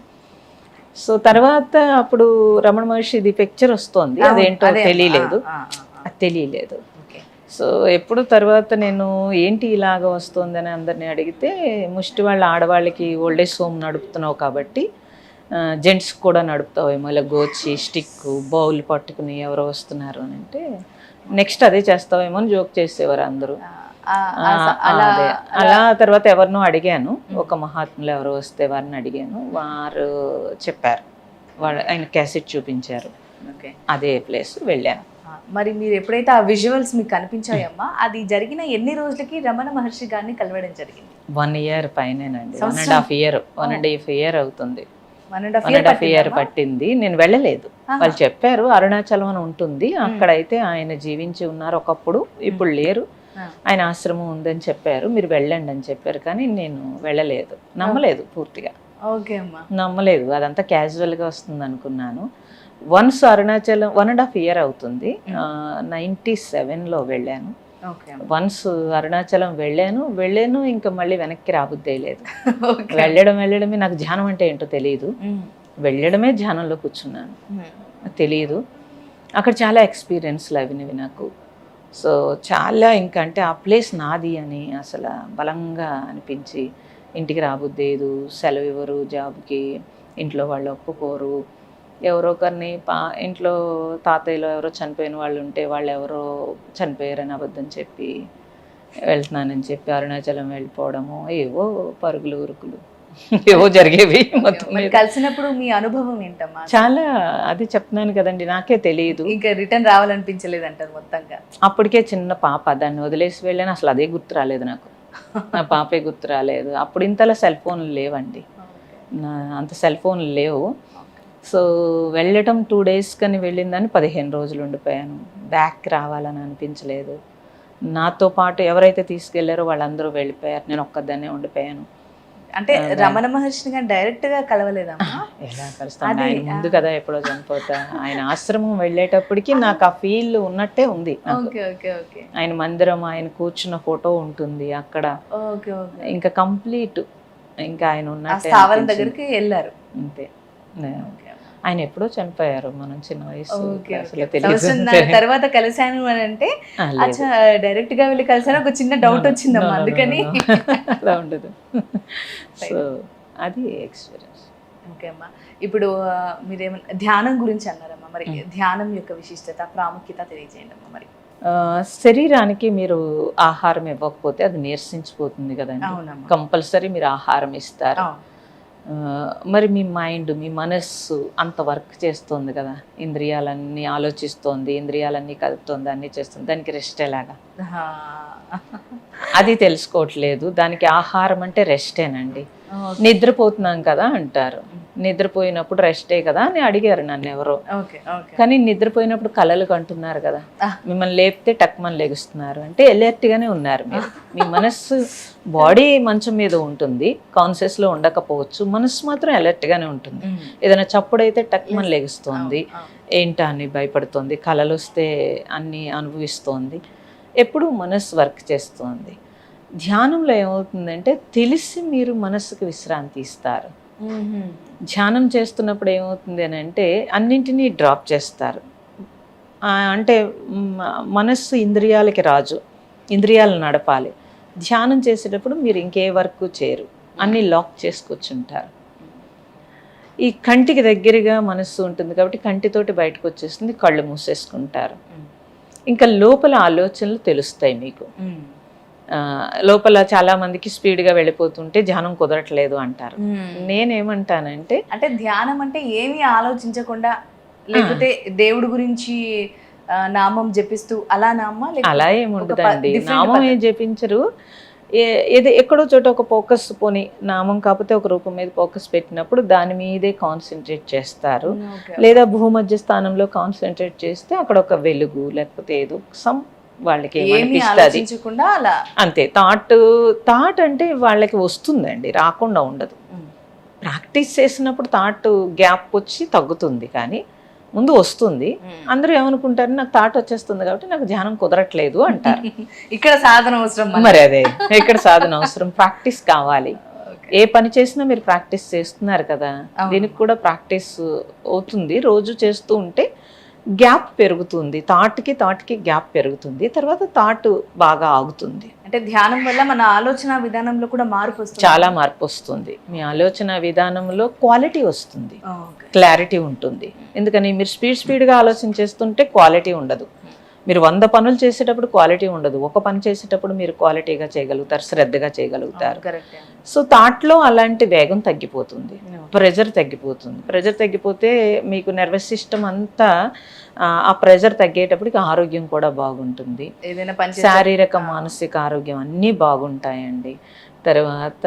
సో తర్వాత అప్పుడు రమణ మహర్షి ఇది పిక్చర్ వస్తుంది, అదేంటో తెలియలేదు. సో ఎప్పుడు తర్వాత నేను ఏంటి ఇలాగ వస్తుందని అందరినీ అడిగితే, ముష్టి వాళ్ళ ఆడవాళ్ళకి ఓల్డేజ్ హోమ్ నడుపుతున్నావు కాబట్టి జెంట్స్ కూడా నడుపుతావేమో, ఇలా గోచి స్టిక్ బౌల్ పట్టుకుని ఎవరో వస్తున్నారు అని అంటే, నెక్స్ట్ అదే చేస్తావేమో అని జోక్ చేసేవారు అందరూ. అలా తర్వాత ఎవరినో అడిగాను, ఒక మహాత్ములు ఎవరో వస్తే వారిని అడిగాను, వారు చెప్పారు, ఆయన క్యాసెట్ చూపించారు, అదే ప్లేస్ వెళ్ళాను. మరి మీరు ఎప్పుడైతే ఆ విజువల్స్ మీకు కనిపించాయమ్మా, అది జరిగిన ఎన్ని రోజులకి రమణ మహర్షి గారిని కలవడం జరిగింది? 1 year పైనేనండి, 1.5 year అవుతుంది. 1.5 year పట్టింది. నేను వెళ్ళలేదు, వాళ్ళు చెప్పారు అరుణాచలం అని ఉంటుంది, అక్కడైతే ఆయన జీవించి ఉన్నారు ఒకప్పుడు, ఇప్పుడు లేరు, ఆయన ఆశ్రమం ఉందని చెప్పారు, మీరు వెళ్ళండి అని చెప్పారు. కానీ నేను వెళ్ళలేదు, నమ్మలేదు పూర్తిగా. నమ్మలేదు, అదంతా క్యాజువల్గా వస్తుంది అనుకున్నాను. వన్స్ అరుణాచలం 1.5 year అవుతుంది, 97లో వెళ్ళాను. వన్స్ అరుణాచలం వెళ్ళాను, ఇంకా మళ్ళీ వెనక్కి రాబుద్దే లేదు. వెళ్ళడమే నాకు ధ్యానం అంటే ఏంటో తెలియదు, వెళ్ళడమే ధ్యానంలో కూర్చున్నాను, తెలియదు. అక్కడ చాలా ఎక్స్పీరియన్స్లు అవినవి నాకు. సో చాలా ఇంకా అంటే ఆ ప్లేస్ నాది అని అసలు బలంగా అనిపించి, ఇంటికి రాబుద్దేదు, సెలవు ఇవ్వరు జాబ్కి, ఇంట్లో వాళ్ళు ఒప్పుకోరు. ఎవరో ఒకరిని ఇంట్లో తాతయ్యలో ఎవరో చనిపోయిన వాళ్ళు ఉంటే వాళ్ళు ఎవరో చనిపోయారని అబద్ధం చెప్పి వెళ్తున్నానని చెప్పి అరుణాచలం వెళ్ళిపోవడము, ఏవో పరుగులు ఉరుకులు ఏవో జరిగేవి. మొత్తం కలిసినప్పుడు మీ అనుభవం ఏంటమ్మా? చాలా, అది చెప్తున్నాను కదండి, నాకే తెలియదు. ఇంకా రిటర్న్ రావాలనిపించలేదు అంటారు మొత్తంగా? అప్పటికే చిన్న పాప, దాన్ని వదిలేసి వెళ్ళాను, అసలు అదే గుర్తు రాలేదు నాకు, నా పాపే గుర్తు రాలేదు. అప్పుడు ఇంతలా సెల్ ఫోన్లు లేవండి, అంత సెల్ ఫోన్లు లేవు. సో వెళ్ళటం 2 days కానీ వెళ్ళిందని 15 రోజులు ఉండిపోయాను. బ్యాక్ రావాలని అనిపించలేదు. నాతో పాటు ఎవరైతే తీసుకెళ్లారో వాళ్ళందరూ వెళ్ళిపోయారు, నేను ఒక్కదాన్నే ఉండిపోయాను. అంటే రమణ మహర్షిని కానీ డైరెక్ట్ గా కలవలేదమ్మా? ఎలా కలుస్తాను, ఆయన ముందు కదా ఎప్పుడో చనిపోతా. ఆయన ఆశ్రమం వెళ్ళేటప్పటికి నాకు ఆ ఫీల్ ఉన్నట్టే ఉంది. ఆయన మందిరం, ఆయన కూర్చున్న ఫోటో ఉంటుంది అక్కడ, ఇంకా కంప్లీట్, ఇంకా ఆయన ఉన్నట్టే దగ్గరికి వెళ్ళారు అంతే. ఆయన ఎప్పుడో చనిపోయారు, మనం చిన్న వయసు, తర్వాత కలిసాను అని అంటే డైరెక్ట్ గా వెళ్ళి కలిసాను, ఒక చిన్న డౌట్ వచ్చిందమ్మా, అందుకని అలా ఉండదు. సో అది ఎక్స్పీరియన్స్. ఓకే అమ్మా, ఇప్పుడు మీరేమన్నా ధ్యానం గురించి అన్నారమ్మా, మరి ధ్యానం యొక్క విశిష్టత, ప్రాముఖ్యత తెలియజేయండి అమ్మా. మరి శరీరానికి మీరు ఆహారం ఇవ్వకపోతే అది నీరసించిపోతుంది కదండి, కంపల్సరీ మీరు ఆహారం ఇస్తారు. మరి మీ మైండ్, మీ మనస్సు అంత వర్క్ చేస్తుంది కదా, ఇంద్రియాలన్నీ ఆలోచిస్తోంది, ఇంద్రియాలన్నీ కదుపుతోంది, అన్నీ చేస్తుంది, దానికి రెస్ట్ ఎలాగా? అది తెలుసుకోవట్లేదు. దానికి ఆహారం అంటే రెస్టేనండి. నిద్రపోతున్నాం కదా అంటారు, నిద్రపోయినప్పుడు రెస్టే కదా అని అడిగారు నన్ను ఎవరో. కానీ నిద్రపోయినప్పుడు కలలు కంటున్నారు కదా, మిమ్మల్ని లేపితే టక్మని లెగుస్తున్నారు అంటే అలర్ట్ గానే ఉన్నారు మీరు. మీ మనస్సు, బాడీ మంచం మీద ఉంటుంది, కాన్షియస్ లో ఉండకపోవచ్చు, మనస్సు మాత్రం అలర్ట్ గానే ఉంటుంది. ఏదైనా చప్పుడైతే టక్మని లెగుస్తోంది, ఏంటా అని భయపడుతోంది, కలలు వస్తే అన్ని అనుభవిస్తోంది, ఎప్పుడు మనస్సు వర్క్ చేస్తోంది. ధ్యానంలో ఏమవుతుందంటే తెలిసి మీరు మనస్సుకు విశ్రాంతి ఇస్తారు. ధ్యానం చేస్తున్నప్పుడు ఏమవుతుంది అని అంటే అన్నింటినీ డ్రాప్ చేస్తారు. అంటే మనస్సు ఇంద్రియాలకి రాజు, ఇంద్రియాలను నడపాలి. ధ్యానం చేసేటప్పుడు మీరు ఇంకే వర్క్ చేయరు, అన్నీ లాక్ చేసుకొచ్చుంటారు. ఈ కంటికి దగ్గరగా మనస్సు ఉంటుంది కాబట్టి కంటితోటి బయటకు వచ్చేస్తుంది, కళ్ళు మూసేసుకుంటారు. ఇంకా లోపల ఆలోచనలు తెలుస్తాయి మీకు. లోపల చాలా మందికి స్పీడ్గా వెళ్ళిపోతుంటే ధ్యానం కుదరట్లేదు అంటారు. నేనేమంటానంటే, అంటే ధ్యానం అంటే ఏమీ ఆలోచించకుండా, లేకపోతే దేవుడి గురించి నామం జపిస్తూ అలా నామా? అలా ఏముండదండి, నామం ఏం జపించరు. ఏదో ఎక్కడో చోట ఒక ఫోకస్, పోని నామం కాకపోతే ఒక రూపం మీద ఫోకస్ పెట్టినప్పుడు దాని మీదే కాన్సన్ట్రేట్ చేస్తారు. లేదా భూమధ్య స్థానంలో కాన్సన్ట్రేట్ చేస్తే అక్కడ ఒక వెలుగు, లేకపోతే ఏదో సమ్ వాళ్ళకి ఏమనిపిస్తుంది అంతే. థాట్ అంటే వాళ్ళకి వస్తుందండి, రాకుండా ఉండదు. ప్రాక్టీస్ చేసినప్పుడు థాట్ గ్యాప్ వచ్చి తగ్గుతుంది, కానీ ముందు వస్తుంది. అందరూ ఏమనుకుంటారు, నాకు థాట్ వచ్చేస్తుంది కాబట్టి నాకు ధ్యానం కుదరట్లేదు అంటారు. ఇక్కడ సాధన అవసరం. మరి అదే, ఇక్కడ సాధన అవసరం, ప్రాక్టీస్ కావాలి. ఏ పని చేసినా మీరు ప్రాక్టీస్ చేస్తున్నారు కదా, దీనికి కూడా ప్రాక్టీస్ అవుతుంది. రోజు చేస్తూ ఉంటే గ్యాప్ పెరుగుతుంది, థాట్కి గ్యాప్ పెరుగుతుంది, తర్వాత థాట్ బాగా ఆగుతుంది. అంటే ధ్యానం వల్ల మన ఆలోచన విధానంలో కూడా మార్పు వస్తుంది, చాలా మార్పు వస్తుంది. మీ ఆలోచన విధానంలో క్వాలిటీ వస్తుంది, క్లారిటీ ఉంటుంది. ఎందుకని మీరు స్పీడ్గా ఆలోచన చేస్తుంటే క్వాలిటీ ఉండదు. మీరు 100 పనులు చేసేటప్పుడు క్వాలిటీ ఉండదు, ఒక పని చేసేటప్పుడు మీరు క్వాలిటీగా చేయగలుగుతారు, శ్రద్ధగా చేయగలుగుతారు. సో థాట్లో అలాంటి వేగం తగ్గిపోతుంది, ప్రెజర్ తగ్గిపోతుంది. ప్రెజర్ తగ్గిపోతే మీకు నర్వస్ సిస్టమ్ అంతా ఆ ప్రెజర్ తగ్గేటప్పటికి ఆరోగ్యం కూడా బాగుంటుంది, శారీరక మానసిక ఆరోగ్యం అన్నీ బాగుంటాయండి. తర్వాత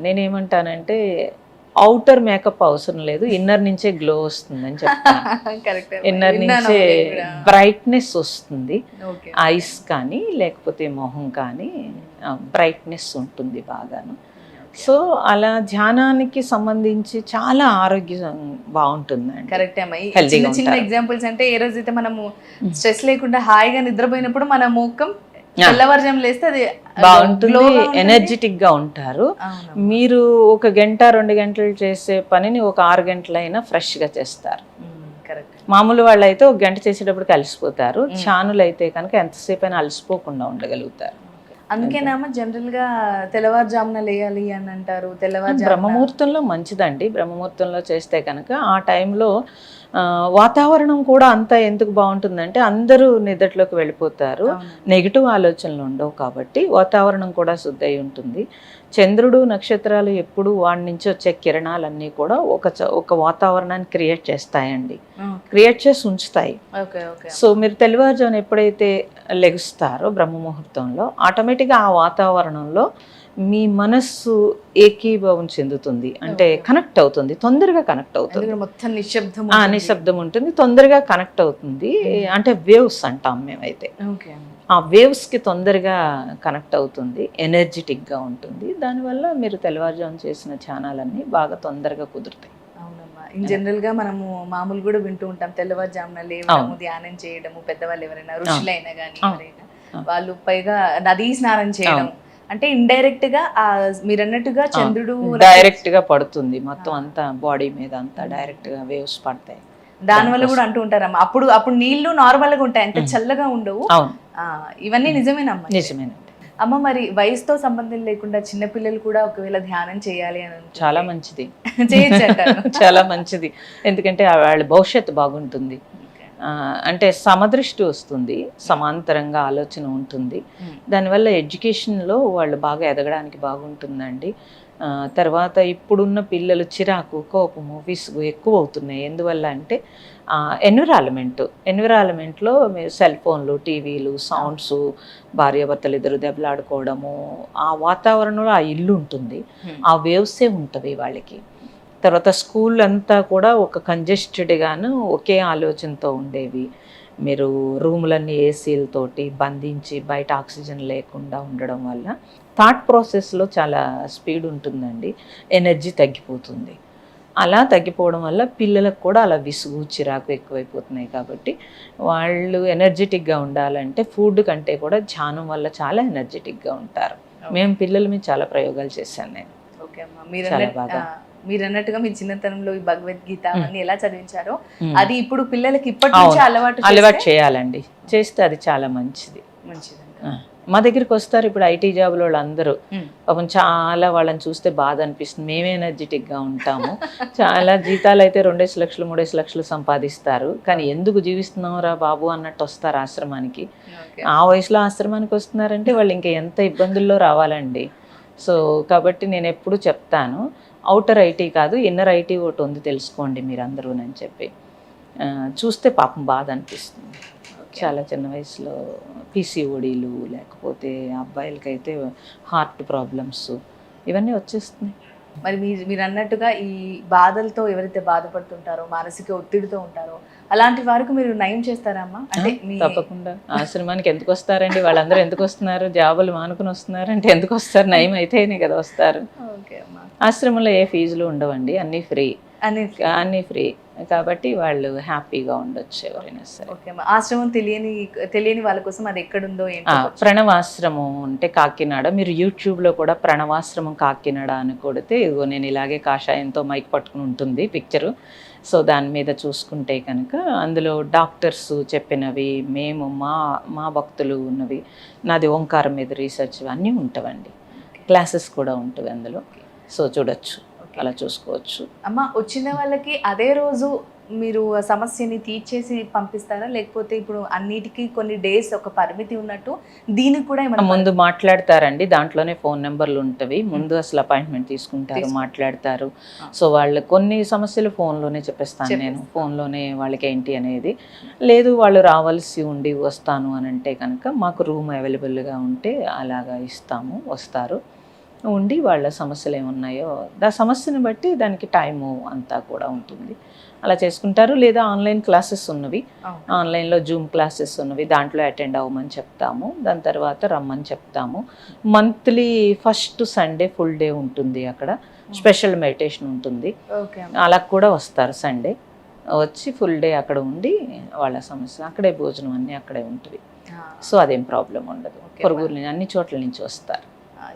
నేనేమంటానంటే అవుటర్ మేకప్ అవసరం లేదు, ఇన్నర్ నుంచే గ్లో వస్తుందని చెప్తాను. ఇన్నర్ నుంచే బ్రైట్నెస్ వస్తుంది, ఐస్ కానీ లేకపోతే మొహం కానీ బ్రైట్నెస్ ఉంటుంది బాగాను. సో అలా ధ్యానానికి సంబంధించి చాలా ఆరోగ్యం బాగుంటుందండి. కరెక్టే అమ్మ. చిన్న ఎగ్జాంపుల్స్ అంటే, ఏ రోజైతే మనము స్ట్రెస్ లేకుండా హాయిగా నిద్రపోయినప్పుడు మన ముఖం తెల్లవారుజాము లేస్తే అది బాగుంటుంది, ఎనర్జెటిక్ గా ఉంటారు. మీరు 1 గంట 2 గంటలు చేసే పనిని ఒక 6 గంటలైనా ఫ్రెష్ గా చేస్తారు. మామూలు వాళ్ళు అయితే 1 గంట చేసేటప్పుడు అలసిపోతారు, ఛానులు అయితే కనుక ఎంతసేపు అయినా అలసిపోకుండా ఉండగలుగుతారు. అందుకేనామా జనరల్ గా తెల్లవారుజామున లేయాలి అని అంటారు. తెల్లవారుజామున బ్రహ్మముహూర్తంలో మంచిదండి. బ్రహ్మముహూర్తంలో చేస్తే కనుక ఆ టైంలో వాతావరణం కూడా అంతా ఎందుకు బాగుంటుందంటే అందరూ నిద్రలోకి వెళ్ళిపోతారు, నెగిటివ్ ఆలోచనలు ఉండవు కాబట్టి వాతావరణం కూడా శుద్ధి అయి ఉంటుంది. చంద్రుడు నక్షత్రాలు ఎప్పుడు వాడి నుంచి వచ్చే కిరణాలన్నీ కూడా ఒక వాతావరణాన్ని క్రియేట్ చేస్తాయండి, క్రియేట్ చేసి ఉంచుతాయి. సో మీరు తెల్లవారుజామున ఎప్పుడైతే లెగుస్తారో బ్రహ్మముహూర్తంలో ఆటోమేటిక్గా ఆ వాతావరణంలో మీ మనస్సు ఏకీభావం చెందుతుంది, అంటే కనెక్ట్ అవుతుంది, తొందరగా కనెక్ట్ అవుతుంది. మొత్తం నిశ్శబ్దం ఉంటుంది, తొందరగా కనెక్ట్ అవుతుంది. అంటే వేవ్స్ అంటాం మేమైతే, ఆ వేవ్స్కి తొందరగా కనెక్ట్ అవుతుంది, ఎనర్జెటిక్గా ఉంటుంది. దానివల్ల మీరు తెల్లవారుజామున చేసిన ధ్యానాలన్నీ బాగా తొందరగా కుదురుతాయి. ఇన్ జనరల్ గా మనము మామూలు కూడా వింటూ ఉంటాం, తెల్లవారుజామున లేవడము, ధ్యానం చేయడము, పెద్దవాళ్ళు ఎవరైనా ఋషులైనా కానీ ఎవరైనా వాళ్ళు పైగా నదీ స్నానం చేయడం, అంటే ఇండైరెక్ట్ గా మీరు అన్నట్టుగా చంద్రుడు డైరెక్ట్ గా పడుతుంది మొత్తం అంతా బాడీ మీద అంతా డైరెక్ట్ గా వేవ్స్ పడతాయి. దానివల్ల కూడా అంటూ ఉంటారమ్మా అప్పుడు నీళ్లు నార్మల్ గా ఉంటాయి, అంత చల్లగా ఉండవు. ఇవన్నీ నిజమేనమ్మా? నిజమేనండి అమ్మ. మరి వయసుతో సంబంధం లేకుండా చిన్నపిల్లలు కూడా ఒకవేళ ధ్యానం చేయాలి అని చాలా మంచిది, చేయొచ్చు. చాలా మంచిది. ఎందుకంటే వాళ్ళ భవిష్యత్తు బాగుంటుంది, అంటే సమదృష్టి వస్తుంది, సమాంతరంగా ఆలోచన ఉంటుంది. దానివల్ల ఎడ్యుకేషన్లో వాళ్ళు బాగా ఎదగడానికి బాగుంటుందండి. తర్వాత ఇప్పుడున్న పిల్లలు చిరాకు, కోపము, విసుగు ఎక్కువ అవుతున్నాయి. ఎందువల్ల అంటే ఎన్విరాన్మెంట్లో మీరు సెల్ ఫోన్లు, టీవీలు, సౌండ్స్, భార్యాభర్తలు ఇద్దరు దెబ్బలాడుకోవడము, ఆ వాతావరణంలో ఆ ఇల్లు ఉంటుంది, ఆ వేవ్సే ఉంటుంది వాళ్ళకి. తర్వాత స్కూల్ అంతా కూడా ఒక కంజెస్టెడ్గాను ఒకే ఆలోచనతో ఉండేవి. మీరు రూములన్నీ ఏసీలతోటి బంధించి బయట ఆక్సిజన్ లేకుండా ఉండడం వల్ల థాట్ ప్రాసెస్లో చాలా స్పీడ్ ఉంటుందండి, ఎనర్జీ తగ్గిపోతుంది. అలా తగ్గిపోవడం వల్ల పిల్లలకు కూడా అలా విసుగు, చిరాకు ఎక్కువైపోతున్నాయి. కాబట్టి వాళ్ళు ఎనర్జెటిక్గా ఉండాలంటే ఫుడ్ కంటే కూడా ధ్యానం వల్ల చాలా ఎనర్జెటిక్గా ఉంటారు. మేము పిల్లల మీద చాలా ప్రయోగాలు చేశాను నేను. ఓకే అమ్మా. చాలా బాగా మీరు అన్నట్టుగా మీ చిన్నతనంలో ఈ భగవద్గీత అన్ని ఎలా చదివించారో అది ఇప్పుడు పిల్లలకి ఇప్పటి నుంచి అలవాటు చేయాలండి. చేస్తే అది చాలా మంచిది. మా దగ్గరికి వస్తారు ఇప్పుడు ఐటీ జాబ్లో వాళ్ళందరూ, పాపం చాలా వాళ్ళని చూస్తే బాధ అనిపిస్తుంది. మేమే ఎనర్జెటిక్గా ఉంటాము, చాలా జీతాలు అయితే 2 లక్షలు 3 లక్షలు సంపాదిస్తారు, కానీ ఎందుకు జీవిస్తున్నావురా బాబు అన్నట్టు వస్తారు ఆశ్రమానికి. ఆ వయసులో ఆశ్రమానికి వస్తున్నారంటే వాళ్ళు ఇంకా ఎంత ఇబ్బందుల్లో రావాలండి. సో కాబట్టి నేను ఎప్పుడు చెప్తాను, అవుటర్ ఐటీ కాదు ఇన్నర్ ఐటీ ఒకటి ఉంది తెలుసుకోండి మీరు అందరూ అని చెప్పి. చూస్తే పాపం బాధ అనిపిస్తుంది. చాలా చిన్న వయసులో పీసీఓడీలు, లేకపోతే అబ్బాయిలకైతే హార్ట్ ప్రాబ్లమ్స్ ఇవన్నీ వచ్చేస్తున్నాయి. మరి మీరు అన్నట్టుగా ఈ బాధలతో ఎవరైతే బాధపడుతుంటారో, మానసిక ఒత్తిడితో ఉంటారో అలాంటి వారికి మీరు నయం చేస్తారా అమ్మా? అంటే తప్పకుండా. ఆశ్రమానికి ఎందుకు వస్తారండి వాళ్ళందరూ? ఎందుకు వస్తున్నారు? జాబులు మానుకుని వస్తున్నారు అంటే ఎందుకు వస్తారు? నయం అయితేనే కదా వస్తారు. ఆశ్రమంలో ఏ ఫీజులు ఉండవండి, అన్నీ ఫ్రీ, అన్నీ ఫ్రీ. కాబట్టి వాళ్ళు హ్యాపీగా ఉండొచ్చు ఎవరైనా సరే. ఆశ్రమం తెలియని వాళ్ళ కోసం అది ఎక్కడుందో? ప్రణవాశ్రమం అంటే కాకినాడ. మీరు యూట్యూబ్లో కూడా ప్రణవాశ్రమం కాకినాడ అని కొడితే ఇదిగో నేను ఇలాగే కాషాయంతో మైక్ పట్టుకుని ఉంటుంది పిక్చరు. సో దాని మీద చూసుకుంటే కనుక అందులో డాక్టర్స్ చెప్పినవి, మేము మా భక్తులు ఉన్నవి, నాది ఓంకారం మీద రీసెర్చ్ అన్నీ ఉంటావండి. క్లాసెస్ కూడా ఉంటుంది అందులో. సో చూడొచ్చు, అలా చూసుకోవచ్చు. అమ్మ, వచ్చిన వాళ్ళకి అదే రోజు మీరు సమస్యని తీర్చేసి పంపిస్తారా, లేకపోతే ఇప్పుడు అన్నిటికీ కొన్ని డేస్ ఒక పరిమితి ఉన్నట్టు దీనికి కూడా ముందు మాట్లాడతారండి? దాంట్లోనే ఫోన్ నెంబర్లు ఉంటవి, ముందు అసలు అపాయింట్మెంట్ తీసుకుంటారు, మాట్లాడతారు. సో వాళ్ళు కొన్ని సమస్యలు ఫోన్లోనే చెప్పేస్తాను నేను, ఫోన్లోనే వాళ్ళకి ఏంటి అనేది. లేదు వాళ్ళు రావాల్సి ఉండి వస్తాను అని అంటే కనుక మాకు రూమ్ అవైలబుల్గా ఉంటే అలాగా ఇస్తాము, వస్తారు, ఉండి వాళ్ళ సమస్యలు ఏమున్నాయో ఆ సమస్యను బట్టి దానికి టైము అంతా కూడా ఉంటుంది, అలా చేసుకుంటారు. లేదా ఆన్లైన్ క్లాసెస్ ఉన్నవి, ఆన్లైన్లో జూమ్ క్లాసెస్ ఉన్నవి, దాంట్లో అటెండ్ అవ్వమని చెప్తాము, దాని తర్వాత రమ్మని చెప్తాము. Monthly first Sunday full day ఉంటుంది, అక్కడ స్పెషల్ మెడిటేషన్ ఉంటుంది, అలా కూడా వస్తారు. సండే వచ్చి ఫుల్ డే అక్కడ ఉండి వాళ్ళ సమస్య అక్కడే, భోజనం అన్నీ అక్కడే ఉంటుంది. సో అదేం ప్రాబ్లం ఉండదు. పొరుగురు అన్ని చోట్ల నుంచి వస్తారు.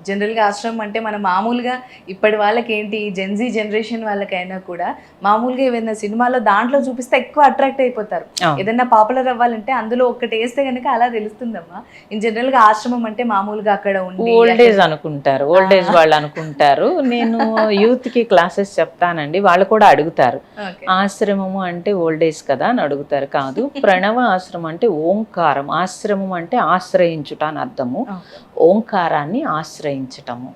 జనరల్గా ఆశ్రమం అంటే మనం మామూలుగా ఇప్పటి వాళ్ళకి ఏంటి జెన్జీ జనరేషన్ వాళ్ళకైనా కూడా మామూలుగా ఏదైనా సినిమాలో దాంట్లో చూపిస్తే ఎక్కువ అట్రాక్ట్ అయిపోతారు. ఏదైనా పాపులర్ అవ్వాలంటే అందులో ఒకటి వేస్తే కనుక అలా తెలుస్తుందమ్మా. ఇన్ జనరల్గా ఆశ్రమం అంటే మామూలుగా అక్కడ ఉండి ఓల్డ్ ఏజ్ అనుకుంటారు, ఓల్డ్ ఏజ్ వాళ్ళు అనుకుంటారు. నేను యూత్కి క్లాసెస్ చెప్తానండి, వాళ్ళు కూడా అడుగుతారు ఆశ్రమము అంటే ఓల్డ్ ఏజ్ కదా అని అడుగుతారు. కాదు, ప్రణవ ఆశ్రమం అంటే ఓంకారం, ఆశ్రమం అంటే ఆశ్రయించుట అని అర్థము, ఓంకారాన్ని ఆశ్రయించటము.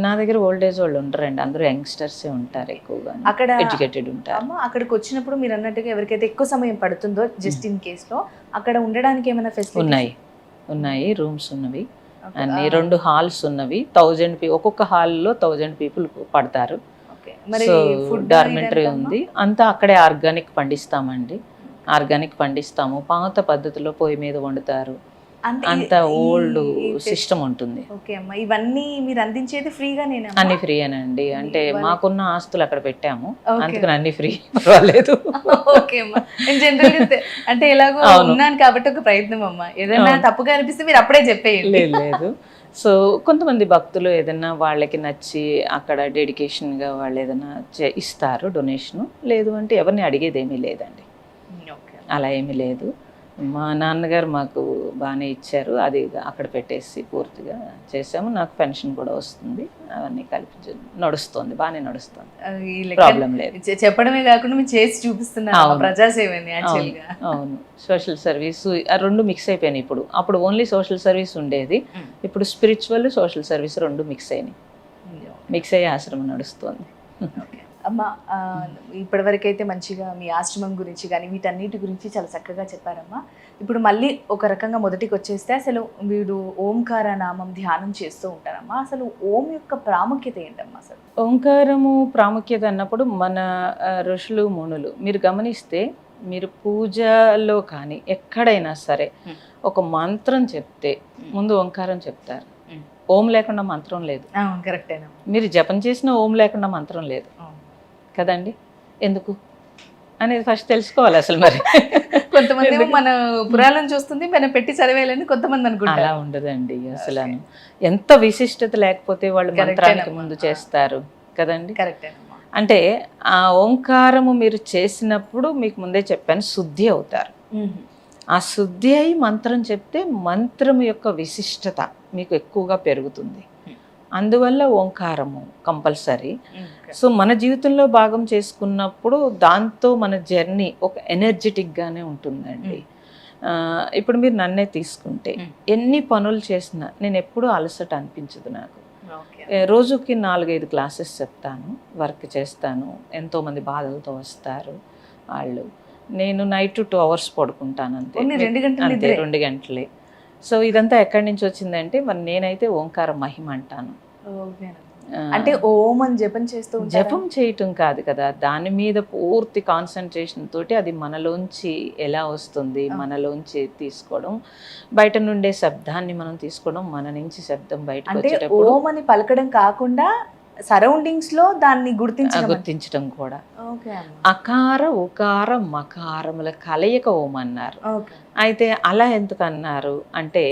నా దగ్గర ఓల్డ్ ఏజ్ వాళ్ళు ఉంటారండి, అందరూ యంగ్స్టర్సే ఉంటారు, ఎక్కువగా అక్కడ ఎడ్యుకేటెడ్ ఉంటారు. అక్కడికి వచ్చినప్పుడు మీరు అన్నట్టుగా ఎవరికైతే ఎక్కువ సమయం పడుతుందో జస్ట్ ఇన్ కేస్ లో అక్కడ ఉండడానికి ఏమైనా ఫెసిలిటీ ఉన్నాయి రూమ్స్ ఉన్నవి, అన్ని 2 హాల్స్ ఉన్నవి. 1000 ఒక్కొక్క హాల్లో 1000 పీపుల్ పడతారు. డార్మెంటరీ ఉంది, అంతా అక్కడే ఆర్గానిక్ పండిస్తామండి, ఆర్గానిక్ పండిస్తాము. పాత పద్ధతిలో పొయ్యి మీద వండుతారు, అంత ఓల్డ్ సిస్టమ్ ఉంటుంది. ఓకే అమ్మా, ఇవన్నీ మీరు అందించేది ఫ్రీగానేనా? అన్ని ఫ్రీయేనండి, అంటే మాకున్న ఆస్తులు అక్కడ పెట్టాము, అందుకని అన్ని ఫ్రీ, పర్వాలేదు. ఓకే అమ్మా, అంటే ఎలాగో ఉన్నాను కాబట్టి ఒక ప్రయత్నం అమ్మా, ఏదైనా తప్పుగా అనిపిస్తే మీరు అప్పుడే చెప్పేయండి. లేదు, సో కొంతమంది భక్తులు ఏదైనా వాళ్ళకి నచ్చి అక్కడ డెడికేషన్గా వాళ్ళు ఏదైనా ఇస్తారు డొనేషను, లేదు అంటే ఎవరిని అడిగేది ఏమీ లేదండి, అలా ఏమీ లేదు. మా నాన్నగారు మాకు బాగానే ఇచ్చారు, అది అక్కడ పెట్టేసి పూర్తిగా చేసాము. నాకు పెన్షన్ కూడా వస్తుంది, అవన్నీ కలిపి నడుస్తుంది, బాగానే నడుస్తుంది, ప్రాబ్లం లేదు. చెప్పడమే కాకుండా మీరు చేసి చూపిస్తున్నారు ప్రజాసేవని. అవును, సోషల్ సర్వీస్ ఆ 2 మిక్స్ అయిపోయినాయి ఇప్పుడు. అప్పుడు ఓన్లీ సోషల్ సర్వీస్ ఉండేది, ఇప్పుడు స్పిరిచువల్ సోషల్ సర్వీస్ 2 మిక్స్ అయినాయి, మిక్స్ అయ్యే ఆశ్రమం నడుస్తుంది. అమ్మ, ఇప్పటివరకైతే మంచిగా మీ ఆశ్రమం గురించి కానీ వీటన్నిటి గురించి చాలా చక్కగా చెప్పారమ్మా. ఇప్పుడు మళ్ళీ ఒక రకంగా మొదటికి వచ్చేస్తే అసలు మీరు ఓంకార నామం ధ్యానం చేస్తూ ఉంటారమ్మా, అసలు ఓం యొక్క ప్రాముఖ్యత ఏంటమ్మా? అసలు ఓంకారము ప్రాముఖ్యత అన్నప్పుడు మన ఋషులు మునులు మీరు గమనిస్తే, మీరు పూజలో కానీ ఎక్కడైనా సరే ఒక మంత్రం చెప్తే ముందు ఓంకారం చెప్తారు. ఓం లేకుండా మంత్రం లేదు. కరెక్టేనా? మీరు జపం చేసిన ఓం లేకుండా మంత్రం లేదు కదండి, ఎందుకు అనేది ఫస్ట్ తెలుసుకోవాలి అసలు. మరి కొంతమంది మన పురాణం చూస్తుంది మనం పెట్టి చదివేయాలని కొంతమంది అనుకుంటారు, అలా ఉండదండి అసలు. ఎంత విశిష్టత లేకపోతే వాళ్ళు మంత్రానికి ముందు చేస్తారు కదండి. కరెక్టే. అంటే ఆ ఓంకారము మీరు చేసినప్పుడు మీకు ముందే చెప్పాను శుద్ధి అవుతారు. ఆ శుద్ధి అయి మంత్రం చెప్తే మంత్రం యొక్క విశిష్టత మీకు ఎక్కువగా పెరుగుతుంది. అందువల్ల ఓంకారము కంపల్సరీ. సో మన జీవితంలో భాగం చేసుకున్నప్పుడు దాంతో మన జర్నీ ఒక ఎనర్జెటిక్గానే ఉంటుందండి. ఇప్పుడు మీరు నన్నే తీసుకుంటే ఎన్ని పనులు చేసినా నేను ఎప్పుడూ అలసట అనిపించదు నాకు. రోజుకి 4-5 క్లాసెస్ చెప్తాను, వర్క్ చేస్తాను, ఎంతోమంది బాధలతో వస్తారు వాళ్ళు. నేను నైట్ 2 hours పడుకుంటాను అంతే, 2 గంటలే. సో ఇదంతా ఎక్కడి నుంచి వచ్చిందంటే మరి నేనైతే ఓంకార మహిమ అంటాను. అంటే ఓం అని జపం చేస్తూ జపం చేయటం కాదు కదా, దాని మీద పూర్తి కాన్సన్ట్రేషన్ తోటి అది మనలోంచి ఎలా వస్తుంది, మనలోంచి తీసుకోవడం, బయట నుండే శబ్దాన్ని మనం తీసుకోవడం, మన నుంచి శబ్దం బయటకు వచ్చేటప్పుడు ఓం అని పలకడం కాకుండా సరౌండింగ్స్ లో దాన్ని గుర్తించడం కూడా. అకార ఉకార మకారముల కలయిక ఓం అన్నారు. అయితే అలా ఎందుకు అన్నారు అంటే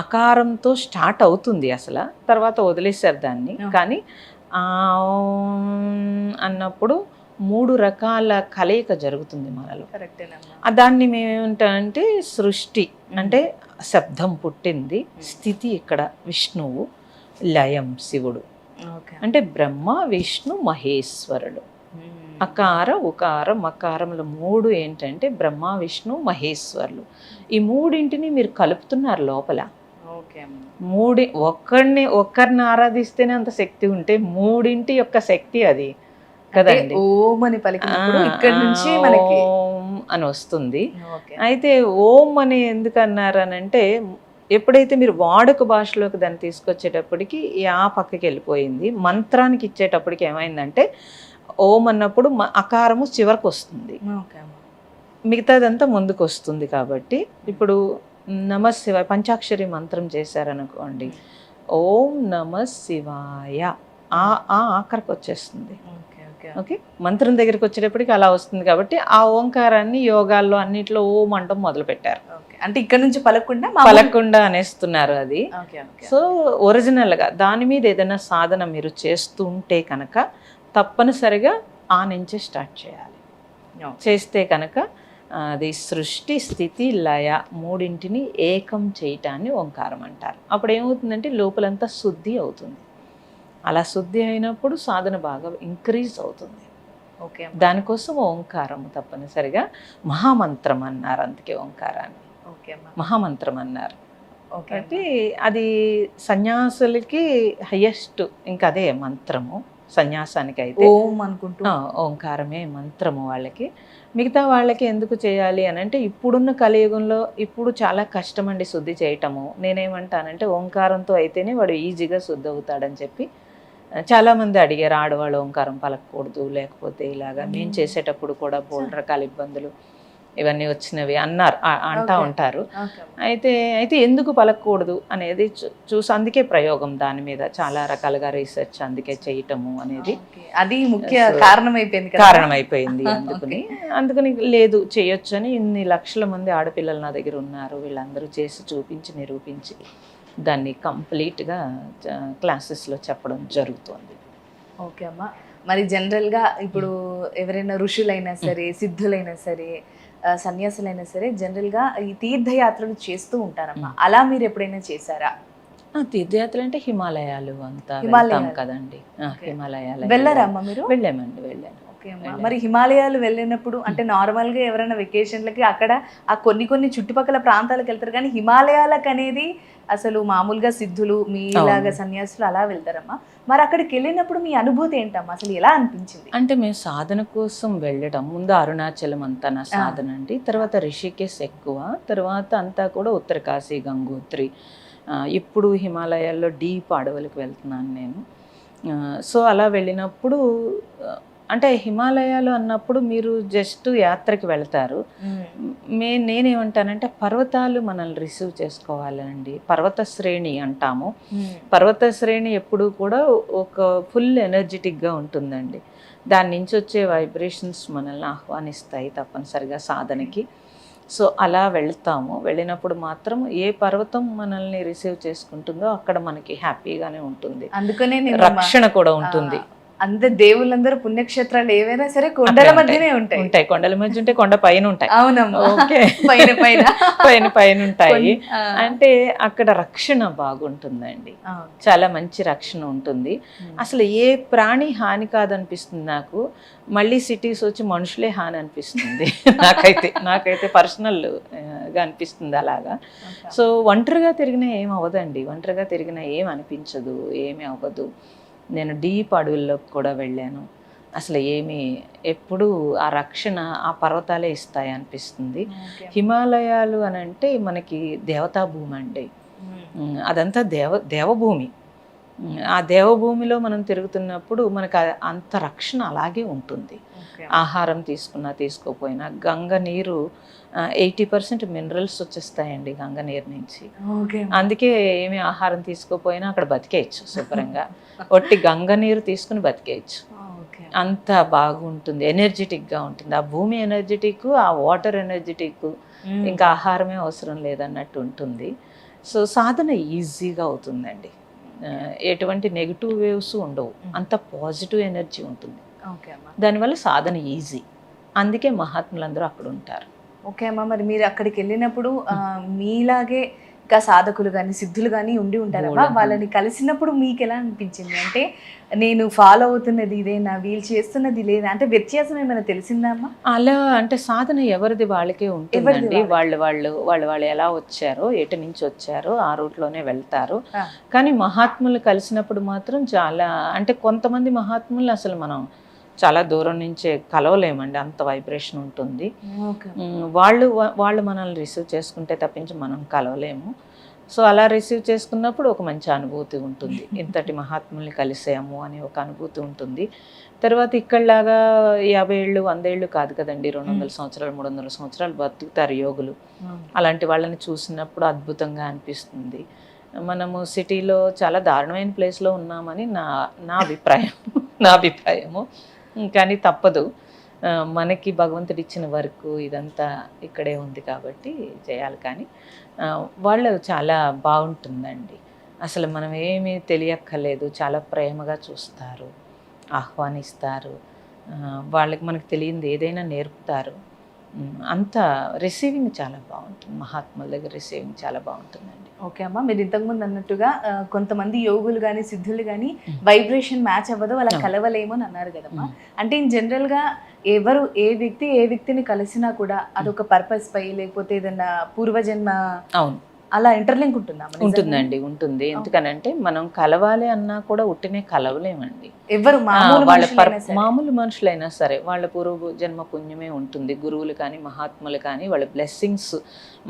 అకారంతో స్టార్ట్ అవుతుంది అసలు, తర్వాత వదిలేశారు దాన్ని. కానీ అన్నప్పుడు 3 రకాల కలయిక జరుగుతుంది మనలో. దాన్ని మేమేమంటామంటే సృష్టి అంటే శబ్దం పుట్టింది, స్థితి ఇక్కడ విష్ణువు, లయం శివుడు, అంటే బ్రహ్మ విష్ణు మహేశ్వరుడు. అకార ఉకార మకారముల 3 ఏంటంటే బ్రహ్మ విష్ణు మహేశ్వరులు. ఈ 3ంటిని మీరు కలుపుతున్నారు లోపల. ఒక్కరిని ఆరాధిస్తేనే అంత శక్తి ఉంటే 3ంటి యొక్క శక్తి అది కదండి. ఓం అని పలికినప్పుడు ఇక్కడ నుంచి మనకి ఓం అని వస్తుంది. అయితే ఓం అని ఎందుకు అన్నారు అని అంటే ఎప్పుడైతే మీరు వాడుక భాషలోకి దాన్ని తీసుకొచ్చేటప్పటికి ఆ పక్కకి వెళ్ళిపోయింది. మంత్రానికి ఇచ్చేటప్పటికి ఏమైందంటే ఓం అన్నప్పుడు అకారము చివరికి వస్తుంది, మిగతాదంతా ముందుకు వస్తుంది. కాబట్టి ఇప్పుడు నమ శివాయ పంచాక్షరి మంత్రం చేశారనుకోండి, ఓం నమ శివాయ ఆ ఆఖరికి వచ్చేస్తుంది. ఓకే, మంత్రం దగ్గరికి వచ్చేటప్పటికి అలా వస్తుంది కాబట్టి ఆ ఓంకారాన్ని యోగాల్లో అన్నిట్లో ఓం అంటం మొదలు పెట్టారు. అంటే ఇక్కడ నుంచి పలకుండా అనేస్తున్నారు అది. సో ఒరిజినల్గా దాని మీద ఏదైనా సాధన మీరు చేస్తూ ఉంటే కనుక తప్పనిసరిగా ఆ నుంచే స్టార్ట్ చేయాలి. చేస్తే కనుక అది సృష్టి స్థితి లయ మూడింటిని ఏకం చేయటాన్ని ఓంకారం అంటారు. అప్పుడు ఏమవుతుందంటే లోపలంతా శుద్ధి అవుతుంది. అలా శుద్ధి అయినప్పుడు సాధన బాగా ఇంక్రీజ్ అవుతుంది. ఓకే, దానికోసం ఓంకారం తప్పనిసరిగా మహామంత్రం అన్నారు. అందుకే ఓంకారాన్ని మహామంత్రం అన్నారు. అంటే అది సన్యాసులకి హయ్యెస్ట్ ఇంకా అదే మంత్రము. సన్యాసానికి అయితే ఓం అనుకుంటూ ఓంకారమే మంత్రము వాళ్ళకి. మిగతా వాళ్ళకి ఎందుకు చేయాలి అని అంటే ఇప్పుడున్న కలియుగంలో ఇప్పుడు చాలా కష్టం అండి శుద్ధి చేయటము. నేనేమంటానంటే ఓంకారంతో అయితేనే వాడు ఈజీగా శుద్ధి అవుతాడని చెప్పి చాలామంది అడిగారు. ఆడవాళ్ళు ఓంకారం పలకకూడదు, లేకపోతే ఇలాగా మేము చేసేటప్పుడు కూడా బోల్డ్ రకాల ఇబ్బందులు ఇవన్నీ వచ్చినవి అన్నారు, అంటా ఉంటారు. అయితే ఎందుకు పలకూడదు అనేది చూసి అందుకే ప్రయోగం దాని మీద చాలా రకాలుగా రీసెర్చ్ అందుకే చేయటము అనేది అది ముఖ్య కారణమైపోయింది. అందుకని లేదు చేయొచ్చు అని ఇన్ని లక్షల మంది ఆడపిల్లలు నా దగ్గర ఉన్నారు. వీళ్ళందరూ చేసి చూపించి నిరూపించి దాన్ని కంప్లీట్గా క్లాసెస్లో చెప్పడం జరుగుతుంది. ఓకే అమ్మ, మరి జనరల్గా ఇప్పుడు ఎవరైనా ఋషులైనా సరే, సిద్ధులైనా సరే, సన్యాసులైనా సరే జనరల్గా ఈ తీర్థయాత్రలు చేస్తూ ఉంటారమ్మా. అలా మీరు ఎప్పుడైనా చేశారా? తీర్థయాత్రలు అంటే హిమాలయాలు అంతా వెళ్తాం కదండి. హిమాలయాలు వెళ్ళారా అమ్మ మీరు? వెళ్ళాను. మరి హిమాలయాలు వెళ్ళినప్పుడు అంటే నార్మల్గా ఎవరైనా వెకేషన్లకి అక్కడ ఆ కొన్ని చుట్టుపక్కల ప్రాంతాలకు వెళ్తారు, కానీ హిమాలయాలకు అనేది అసలు మామూలుగా సిద్ధులు మీలాగా సన్యాసులు అలా వెళ్తారమ్మా. మరి అక్కడికి వెళ్ళినప్పుడు మీ అనుభూతి ఏంటమ్మా, అసలు ఎలా అనిపించింది? అంటే మేము సాధన కోసం వెళ్ళడం, ముందు అరుణాచలం అంతా నా సాధన అండి, తర్వాత రిషికేశ్ ఎక్కువ, తర్వాత అంతా కూడా ఉత్తరకాశీ, గంగోత్రి, ఇప్పుడు హిమాలయాల్లో డీప్ అడవులకు వెళ్తున్నాను నేను. సో అలా వెళ్ళినప్పుడు అంటే హిమాలయాలు అన్నప్పుడు మీరు జస్ట్ యాత్రకి వెళ్తారు. నేనేమంటానంటే పర్వతాలు మనల్ని రిసీవ్ చేసుకోవాలండి. పర్వత శ్రేణి అంటాము. పర్వత శ్రేణి ఎప్పుడు కూడా ఒక ఫుల్ ఎనర్జెటిక్గా ఉంటుందండి. దాని నుంచి వచ్చే వైబ్రేషన్స్ మనల్ని ఆహ్వానిస్తాయి తప్పనిసరిగా సాధనకి. సో అలా వెళ్తాము. వెళ్ళినప్పుడు మాత్రం ఏ పర్వతం మనల్ని రిసీవ్ చేసుకుంటుందో అక్కడ మనకి హ్యాపీగానే ఉంటుంది, అందుకనే రక్షణ కూడా ఉంటుంది. అంత దేవుళ్ళందరూ పుణ్యక్షేత్రాలు ఏవైనా సరే కొండల మధ్యనే ఉంటాయి. కొండల మధ్య ఉంటే కొండ పైన ఉంటాయి. అవునమ్మా, ఓకే, పైన ఉంటాయి. అంటే అక్కడ రక్షణ బాగుంటుందండి, చాలా మంచి రక్షణ ఉంటుంది. అసలు ఏ ప్రాణి హాని కాదనిపిస్తుంది నాకు. మళ్ళీ సిటీస్ వచ్చి మనుషులే హాని అనిపిస్తుంది నాకైతే పర్సనల్గా అనిపిస్తుంది అలాగా. సో ఒంటరిగా తిరిగినా ఏం అవ్వదండి, ఒంటరిగా తిరిగినా ఏం అనిపించదు, ఏమీ అవ్వదు. నేను డీప్ అడవుల్లోకి కూడా వెళ్ళాను. అసలు ఎప్పుడు ఆ రక్షణ ఆ పర్వతాలే ఇస్తాయి అనిపిస్తుంది. హిమాలయాలు అని అంటే మనకి దేవతా భూమి అండి, అదంతా దేవభూమి. ఆ దేవభూమిలో మనం తిరుగుతున్నప్పుడు మనకు అంత రక్షణ అలాగే ఉంటుంది. ఆహారం తీసుకున్నా తీసుకోపోయినా గంగ నీరు 80% మినరల్స్ వచ్చేస్తాయండి గంగ నీరు నుంచి. అందుకే ఏమి ఆహారం తీసుకోపోయినా అక్కడ బతికేయచ్చు శుభ్రంగా. ఒట్టి గంగ నీరు తీసుకుని బతికేయచ్చు, అంత బాగుంటుంది, ఎనర్జెటిక్గా ఉంటుంది. ఆ భూమి ఎనర్జెటిక్, ఆ వాటర్ ఎనర్జెటిక్, ఇంకా ఆహారమే అవసరం లేదన్నట్టు ఉంటుంది. సో సాధన ఈజీగా అవుతుందండి, ఎటువంటి నెగిటివ్ వేవ్స్ ఉండవు, అంత పాజిటివ్ ఎనర్జీ ఉంటుంది. దానివల్ల సాధన ఈజీ. అందుకే మహాత్ములందరూ అక్కడ ఉంటారు. ఓకే అమ్మ, మరి మీరు అక్కడికి వెళ్ళినప్పుడు మీలాగే ఇంకా సాధకులు కానీ సిద్ధులు కానీ ఉండి ఉంటారమ్మా. వాళ్ళని కలిసినప్పుడు మీకు ఎలా అనిపించింది? అంటే నేను ఫాలో అవుతున్నది ఇదేనా, వీళ్ళు చేస్తున్నది లేదా, అంటే వ్యత్యాసం ఏమైనా తెలిసిందా అమ్మా? అలా అంటే సాధన ఎవరిది వాళ్ళకే ఉంటుందండి. వాళ్ళు ఎలా వచ్చారో, ఎటు నుంచి వచ్చారో ఆ రూట్లోనే వెళ్తారు. కానీ మహాత్ములు కలిసినప్పుడు మాత్రం చాలా, అంటే కొంతమంది మహాత్ములు అసలు మనం చాలా దూరం నుంచే కలవలేమండి, అంత వైబ్రేషన్ ఉంటుంది. వాళ్ళు మనల్ని రిసీవ్ చేసుకుంటే తప్పించి మనం కలవలేము. సో అలా రిసీవ్ చేసుకున్నప్పుడు ఒక మంచి అనుభూతి ఉంటుంది, ఇంతటి మహాత్ముల్ని కలిసాము అని ఒక అనుభూతి ఉంటుంది. తర్వాత ఇక్కడలాగా 50 ఏళ్ళు 100 ఏళ్ళు కాదు కదండి, 200 సంవత్సరాలు 300 సంవత్సరాలు బతుకుతారు యోగులు. అలాంటి వాళ్ళని చూసినప్పుడు అద్భుతంగా అనిపిస్తుంది. మనము సిటీలో చాలా దారుణమైన ప్లేస్లో ఉన్నామని నా అభిప్రాయము. కానీ తప్పదు. మనకి భగవంతుడు ఇచ్చిన వర్క్ ఇదంతా ఇక్కడే ఉంది కాబట్టి చేయాలి. కానీ వాళ్ళు చాలా బాగుంటుందండి. అసలు మనం ఏమీ తెలియక్కర్లేదు, చాలా ప్రేమగా చూస్తారు, ఆహ్వానిస్తారు, వాళ్ళకి మనకు తెలియంది ఏదైనా నేర్పుతారు. అంతా రిసీవింగ్ చాలా బాగుంటుంది. మహాత్ముల దగ్గర రిసీవింగ్ చాలా బాగుంటుందండి. ఓకే అమ్మ, మీరు ఇంతకుముందు అన్నట్టుగా కొంతమంది యోగులు కానీ సిద్ధులు కానీ వైబ్రేషన్ మ్యాచ్ అవ్వదు, వాళ్ళకి కలవలేము అని అన్నారు కదమ్మా. అంటే ఇన్ జనరల్గా ఏ వ్యక్తిని కలిసినా కూడా అదొక పర్పస్ పై లేకపోతే ఏదైనా పూర్వజన్మ అవును అలా ఇంటర్లింక్ ఉంటుందా? ఉంటుందండి, ఉంటుంది. ఎందుకనంటే మనం కలవాలి అన్నా కూడా ఉట్టినే కలవలేమండి. ఎవరు మామూలు మనుషులైనా సరే వాళ్ళ పూర్వ జన్మ పుణ్యమే ఉంటుంది. గురువులు కానీ మహాత్ములు కానీ వాళ్ళ బ్లెస్సింగ్స్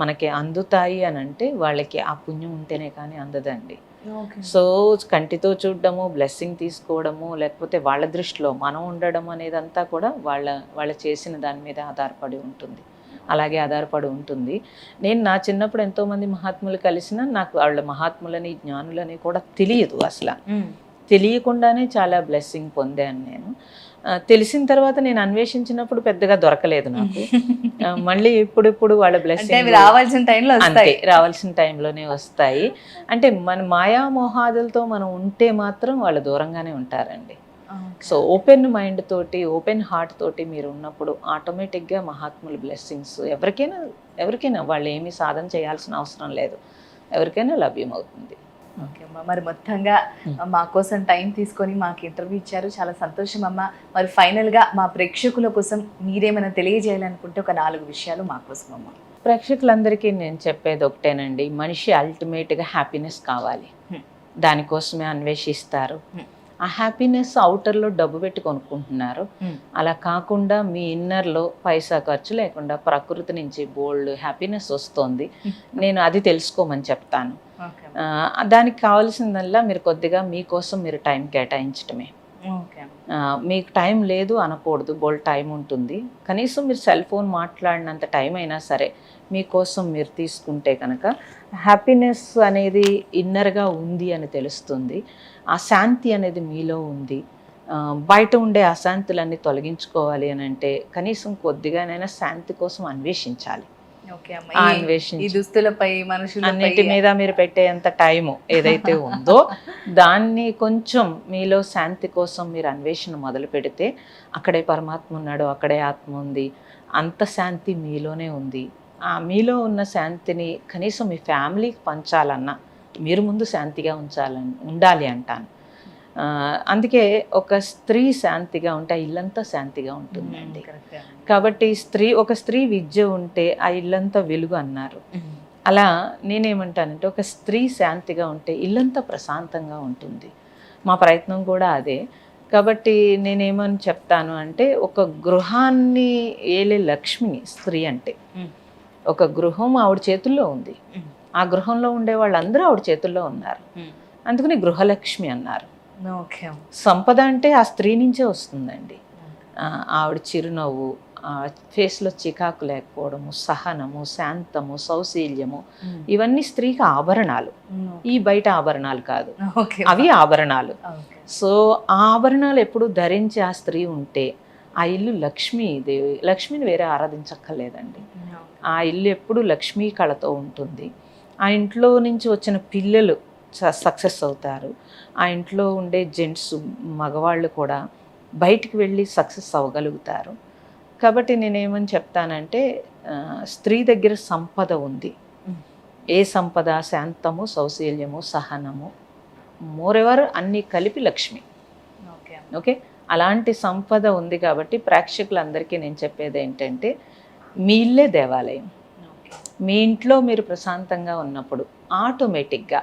మనకి అందుతాయి అని అంటే వాళ్ళకి ఆ పుణ్యం ఉంటేనే కానీ అందదండి. సో కంటితో చూడడము, బ్లెస్సింగ్ తీసుకోవడము, లేకపోతే వాళ్ళ దృష్టిలో మనం ఉండడం అనేదంతా కూడా వాళ్ళ చేసిన దాని మీద ఆధారపడి ఉంటుంది, అలాగే ఆధారపడి ఉంటుంది. నేను నా చిన్నప్పుడు ఎంతోమంది మహాత్ములు కలిసినా నాకు వాళ్ళ మహాత్ములని జ్ఞానులని కూడా తెలియదు. అసలు తెలియకుండానే చాలా బ్లెస్సింగ్ పొందాను నేను. తెలిసిన తర్వాత నేను అన్వేషించినప్పుడు పెద్దగా దొరకలేదు నాకు. మళ్ళీ ఇప్పుడు వాళ్ళ బ్లెస్సింగ్ రావాల్సిన టైంలోనే వస్తాయి. అంటే మన మాయామోహాదులతో మనం ఉంటే మాత్రం వాళ్ళు దూరంగానే ఉంటారండి. సో ఓపెన్ మైండ్ తోటి, ఓపెన్ హార్ట్ తోటి మీరు ఉన్నప్పుడు ఆటోమేటిక్గా మహాత్ముల బ్లెస్సింగ్స్ ఎవరికైనా వాళ్ళు ఏమీ సాధన చేయాల్సిన అవసరం లేదు, ఎవరికైనా లభ్యమవుతుంది. ఓకే అమ్మ, మరి మొత్తంగా మా కోసం టైం తీసుకొని మాకు ఇంటర్వ్యూ ఇచ్చారు, చాలా సంతోషం అమ్మ. మరి ఫైనల్గా మా ప్రేక్షకుల కోసం మీరేమైనా తెలియజేయాలనుకుంటే ఒక 4 విషయాలు మా కోసం అమ్మ. ప్రేక్షకులందరికీ నేను చెప్పేది ఒకటేనండి, మనిషి అల్టిమేట్గా హ్యాపీనెస్ కావాలి, దానికోసమే అన్వేషిస్తారు. ఆ హ్యాపీనెస్ అవుటర్లో డబ్బు పెట్టి కొనుక్కుంటున్నారు. అలా కాకుండా మీ ఇన్నర్లో పైసా ఖర్చు లేకుండా ప్రకృతి నుంచి బోల్డ్ హ్యాపీనెస్ వస్తుంది. నేను అది తెలుసుకోమని చెప్తాను. దానికి కావాల్సిందల్లా మీరు కొద్దిగా మీకోసం మీరు టైం కేటాయించటమే. మీకు టైం లేదు అనకూడదు, బోల్డ్ టైం ఉంటుంది. కనీసం మీరు సెల్ ఫోన్ మాట్లాడినంత టైం అయినా సరే మీకోసం మీరు తీసుకుంటే కనుక హ్యాపీనెస్ అనేది ఇన్నర్గా ఉంది అని తెలుస్తుంది. ఆ శాంతి అనేది మీలో ఉంది. బయట ఉండే అశాంతులన్నీ తొలగించుకోవాలి అని అంటే కనీసం కొద్దిగానైనా శాంతి కోసం అన్వేషించాలి. అన్నిటి మీద మీరు పెట్టేంత టైము ఏదైతే ఉందో దాన్ని కొంచెం మీలో శాంతి కోసం మీరు అన్వేషణ మొదలు పెడితే అక్కడే పరమాత్మ ఉన్నాడు, అక్కడే ఆత్మ ఉంది, అంత శాంతి మీలోనే ఉంది. ఆ మీలో ఉన్న శాంతిని కనీసం మీ ఫ్యామిలీకి పంచాలన్నా మీరు ముందు శాంతిగా ఉండాలి అంటాను. అందుకే ఒక స్త్రీ శాంతిగా ఉంటే ఆ ఇల్లంతా శాంతిగా ఉంటుందండి. కాబట్టి ఒక స్త్రీ విద్య ఉంటే ఆ ఇల్లంతా వెలుగు అన్నారు. అలా నేనేమంటానంటే ఒక స్త్రీ శాంతిగా ఉంటే ఇల్లంతా ప్రశాంతంగా ఉంటుంది. మా ప్రయత్నం కూడా అదే. కాబట్టి నేనేమని చెప్తాను అంటే ఒక గృహాన్ని ఏలే లక్ష్మిని స్త్రీ అంటే. ఒక గృహం ఆవిడ చేతుల్లో ఉంది, ఆ గృహంలో ఉండే వాళ్ళందరూ ఆవిడ చేతుల్లో ఉన్నారు, అందుకని గృహలక్ష్మి అన్నారు. సంపద అంటే ఆ స్త్రీ నుంచే వస్తుందండి. ఆవిడ చిరునవ్వు, ఫేస్లో చికాకు లేకపోవడము, సహనము, శాంతము, సౌశీల్యము, ఇవన్నీ స్త్రీకి ఆభరణాలు. ఈ బయట ఆభరణాలు కాదు, అవి ఆభరణాలు. సో ఆ ఆభరణాలు ఎప్పుడు ధరించి ఆ స్త్రీ ఉంటే ఆ ఇల్లు లక్ష్మీదేవి, లక్ష్మిని వేరే ఆరాధించక్కర్లేదండి. ఆ ఇల్లు ఎప్పుడు లక్ష్మీ కళతో ఉంటుంది. ఆ ఇంట్లో నుంచి వచ్చిన పిల్లలు సక్సెస్ అవుతారు. ఆ ఇంట్లో ఉండే జెంట్స్, మగవాళ్ళు కూడా బయటికి వెళ్ళి సక్సెస్ అవ్వగలుగుతారు. కాబట్టి నేనేమని చెప్తానంటే స్త్రీ దగ్గర సంపద ఉంది. ఏ సంపద? శాంతము, సౌశీల్యము, సహనము, మోరెవర్ అన్నీ కలిపి లక్ష్మి. ఓకే, అలాంటి సంపద ఉంది. కాబట్టి ప్రేక్షకులందరికీ నేను చెప్పేది ఏంటంటే మీ ఇల్లే దేవాలయం. మీ ఇంట్లో మీరు ప్రశాంతంగా ఉన్నప్పుడు ఆటోమేటిక్గా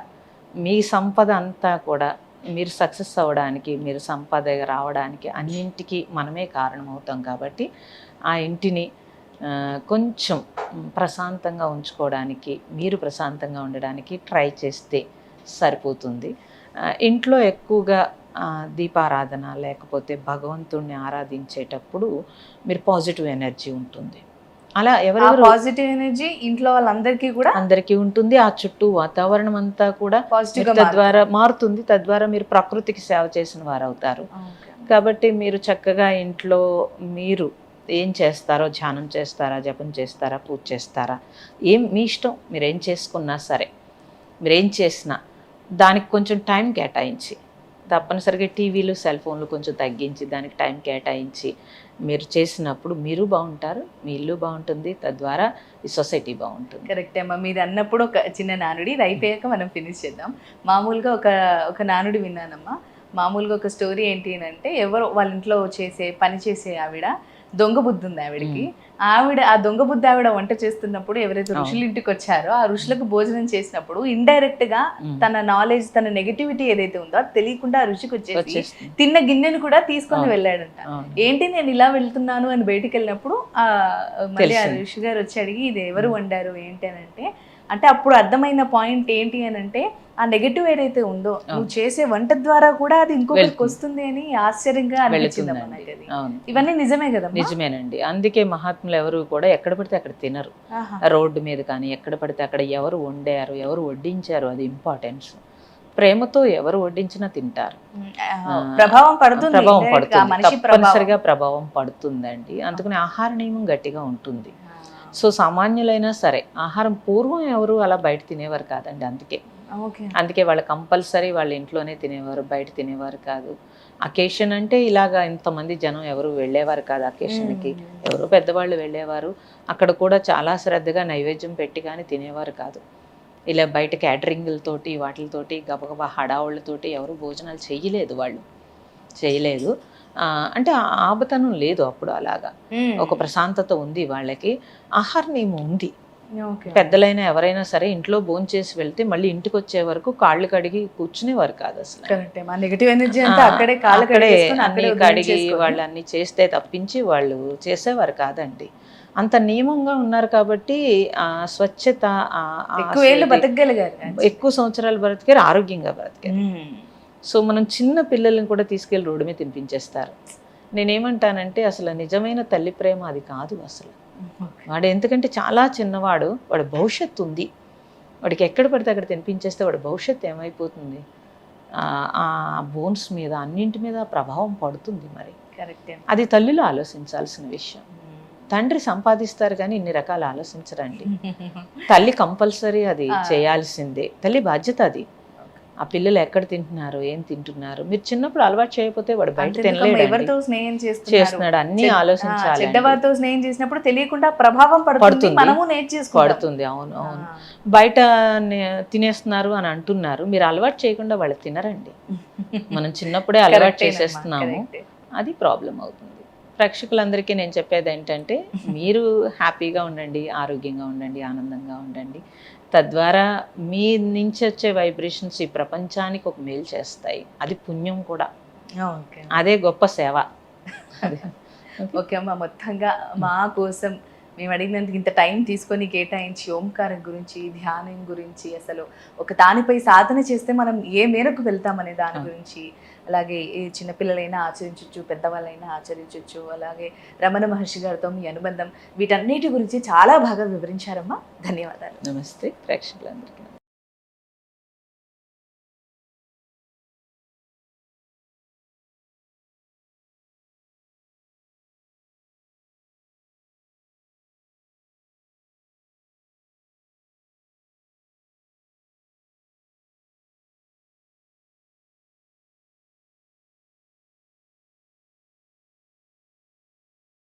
మీ సంపద అంతా కూడా మీరు సక్సెస్ అవ్వడానికి, మీరు సంపద రావడానికి అన్నింటికి మనమే కారణమవుతాం. కాబట్టి ఆ ఇంటిని కొంచెం ప్రశాంతంగా ఉంచుకోవడానికి, మీరు ప్రశాంతంగా ఉండడానికి ట్రై చేస్తే సరిపోతుంది. ఇంట్లో ఎక్కువగా దీపారాధన లేకపోతే భగవంతుణ్ణి ఆరాధించేటప్పుడు మీరు పాజిటివ్ ఎనర్జీ ఉంటుంది. అలా ఎవరెవరు పాజిటివ్ ఎనర్జీ ఇంట్లో వాళ్ళందరికీ కూడా అందరికీ ఉంటుంది. ఆ చుట్టూ వాతావరణం అంతా కూడా తద్వారా మారుతుంది. తద్వారా మీరు ప్రకృతికి సేవ చేసిన వారు అవుతారు. కాబట్టి మీరు చక్కగా ఇంట్లో మీరు ఏం చేస్తారో, ధ్యానం చేస్తారా, జపం చేస్తారా, పూజ చేస్తారా, మీ ఇష్టం, మీరేం చేసుకున్నా సరే, మీరేం చేసినా దానికి కొంచెం టైం కేటాయించి, తప్పనిసరిగా టీవీలు సెల్ ఫోన్లు కొంచెం తగ్గించి దానికి టైం కేటాయించి మీరు చేసినప్పుడు మీరు బాగుంటారు, మీ ఇల్లు బాగుంటుంది, తద్వారా ఈ సొసైటీ బాగుంటుంది. కరెక్ట్ అమ్మా. మీరు అన్నప్పుడు ఒక చిన్న నానుడి, ఇది అయిపోయాక మనం ఫినిష్ చేద్దాం. మామూలుగా ఒక నానుడి విన్నానమ్మా. మామూలుగా ఒక స్టోరీ ఏంటి అంటే, ఎవరో వాళ్ళ ఇంట్లో పని చేసే ఆవిడ దొంగ బుద్ధి ఉంది ఆవిడకి. ఆ దొంగ బుద్ధి ఆవిడ వంట చేస్తున్నప్పుడు ఎవరైతే ఋషుల ఇంటికి వచ్చారో ఆ ఋషులకు భోజనం చేసినప్పుడు ఇండైరెక్ట్ గా తన నాలెడ్జ్, తన నెగటివిటీ ఏదైతే ఉందో అది తెలియకుండా ఆ ఋషికి వచ్చేసి తిన్న గిన్నెను కూడా తీసుకొని వెళ్ళాడంట. ఏంటి నేను ఇలా వెళ్తున్నాను అని బయటికి వెళ్ళినప్పుడు మళ్ళీ ఆ ఋషి గారు వచ్చి అడిగి ఇది ఎవరు వండారు ఏంటి అని అంటే అప్పుడు అర్థమైన పాయింట్ ఏంటి అని అంటే, ఆ నెగటివ్ ఏదైతే ఉందో నువ్వు చేసే వంట ద్వారా కూడా అది ఇంకొకరికి వస్తుంది అని ఆశ్చర్యంగా అనిపించింది. ఇవన్నీ నిజమే కదా? నిజమేనండి. అందుకే మహాత్ములు ఎవరు కూడా ఎక్కడ పడితే అక్కడ తినరు. రోడ్డు మీద కానీ ఎక్కడ పడితే అక్కడ ఎవరు వండారు, ఎవరు వడ్డించారు, అది ఇంపార్టెన్స్. ప్రేమతో ఎవరు వడ్డించినా తింటారు. ప్రభావం పడుతుంది, తప్పనిసరిగా ప్రభావం పడుతుందండి. అందుకని ఆహార నియమం గట్టిగా ఉంటుంది. సో సామాన్యులైనా సరే ఆహారం పూర్వం ఎవరు అలా బయట తినేవారు కాదండి. అందుకే వాళ్ళు కంపల్సరీ వాళ్ళ ఇంట్లోనే తినేవారు, బయట తినేవారు కాదు. అకేషన్ అంటే ఇలాగా ఇంతమంది జనం ఎవరు వెళ్ళేవారు కాదు అకేషన్కి. ఎవరో పెద్దవాళ్ళు వెళ్ళేవారు, అక్కడ కూడా చాలా శ్రద్ధగా నైవేద్యం పెట్టి కానీ తినేవారు కాదు. ఇలా బయట క్యాటరింగ్లతోటి వాటితోటి గబగబా హడావుళ్ళతోటి ఎవరు భోజనాలు చేయలేదు. అంటే ఆబతనం లేదు అప్పుడు. అలాగా ఒక ప్రశాంతత ఉంది వాళ్ళకి, ఆహార నియమం ఉంది. పెద్దలైనా ఎవరైనా సరే ఇంట్లో భోంచేసి వెళ్తే మళ్ళీ ఇంటికి వచ్చే వరకు కాళ్ళు కడిగి కూర్చునేవారు కాదు అసలు. అక్కడే అన్ని కడిగి వాళ్ళు అన్ని చేస్తే తప్పించి వాళ్ళు చేసేవారు కాదండి. అంత నియమంగా ఉన్నారు కాబట్టి స్వచ్ఛత, ఎక్కువ సంవత్సరాలు బ్రతికారు, ఆరోగ్యంగా బ్రతికారు. సో మనం చిన్న పిల్లల్ని కూడా తీసుకెళ్ళి రోడ్డు మీద తినిపించేస్తారు. నేనేమంటానంటే అసలు నిజమైన తల్లి ప్రేమ అది కాదు అసలు. వాడు ఎందుకంటే చాలా చిన్నవాడు, వాడు భవిష్యత్తు ఉంది, వాడికి ఎక్కడ పడితే అక్కడ తినిపించేస్తే వాడి భవిష్యత్తు ఏమైపోతుంది? ఆ బోన్స్ మీద అన్నింటి మీద ప్రభావం పడుతుంది. మరి అది తల్లిలో ఆలోచించాల్సిన విషయం. తండ్రి సంపాదిస్తారు కానీ ఇన్ని రకాలు ఆలోచించరండి. తల్లి కంపల్సరీ అది చేయాల్సిందే, తల్లి బాధ్యత అది. ఆ పిల్లలు ఎక్కడ తింటున్నారు, ఏం తింటున్నారు, మీరు చిన్నప్పుడు అలవాటు చేయకపోతే వాడు బయట తినలేడు, ఎవరితో స్నేహం చేస్తున్నాడు, అన్ని ఆలోచించాలి. చెడ్డవారితో స్నేహం చేసినప్పుడు తెలియకుండా ప్రభావం పడుతుంది, మనము పడుతుంది. అవును. బయట తినేస్తున్నారు అని అంటున్నారు, మీరు అలవాటు చేయకుండా వాళ్ళు తినరండి. మనం చిన్నప్పుడే అలవాటు చేసేస్తున్నాము, అది ప్రాబ్లం అవుతుంది. ప్రేక్షకులందరికీ నేను చెప్పేది ఏంటంటే, మీరు హ్యాపీగా ఉండండి, ఆరోగ్యంగా ఉండండి, ఆనందంగా ఉండండి. తద్వారా మీ నుంచి వచ్చే వైబ్రేషన్స్ ఈ ప్రపంచానికి ఒక మేలు చేస్తాయి. అది పుణ్యం కూడా, అదే గొప్ప సేవ. ఓకే అమ్మ, మొత్తంగా మా కోసం మేము అడిగినందుకు ఇంత టైం తీసుకొని కేటాయించి ఓంకారం గురించి, ధ్యానం గురించి, అసలు ఒక దానిపై సాధన చేస్తే మనం ఏ మేరకు వెళ్తామనే దాని గురించి, అలాగే ఈ చిన్నపిల్లలైనా ఆచరించవచ్చు, పెద్దవాళ్ళైనా ఆచరించవచ్చు, అలాగే రమణ మహర్షి గారితో మీ అనుబంధం, వీటన్నిటి గురించి చాలా బాగా వివరించారమ్మా. ధన్యవాదాలు. నమస్తే ప్రేక్షకులందరికీ.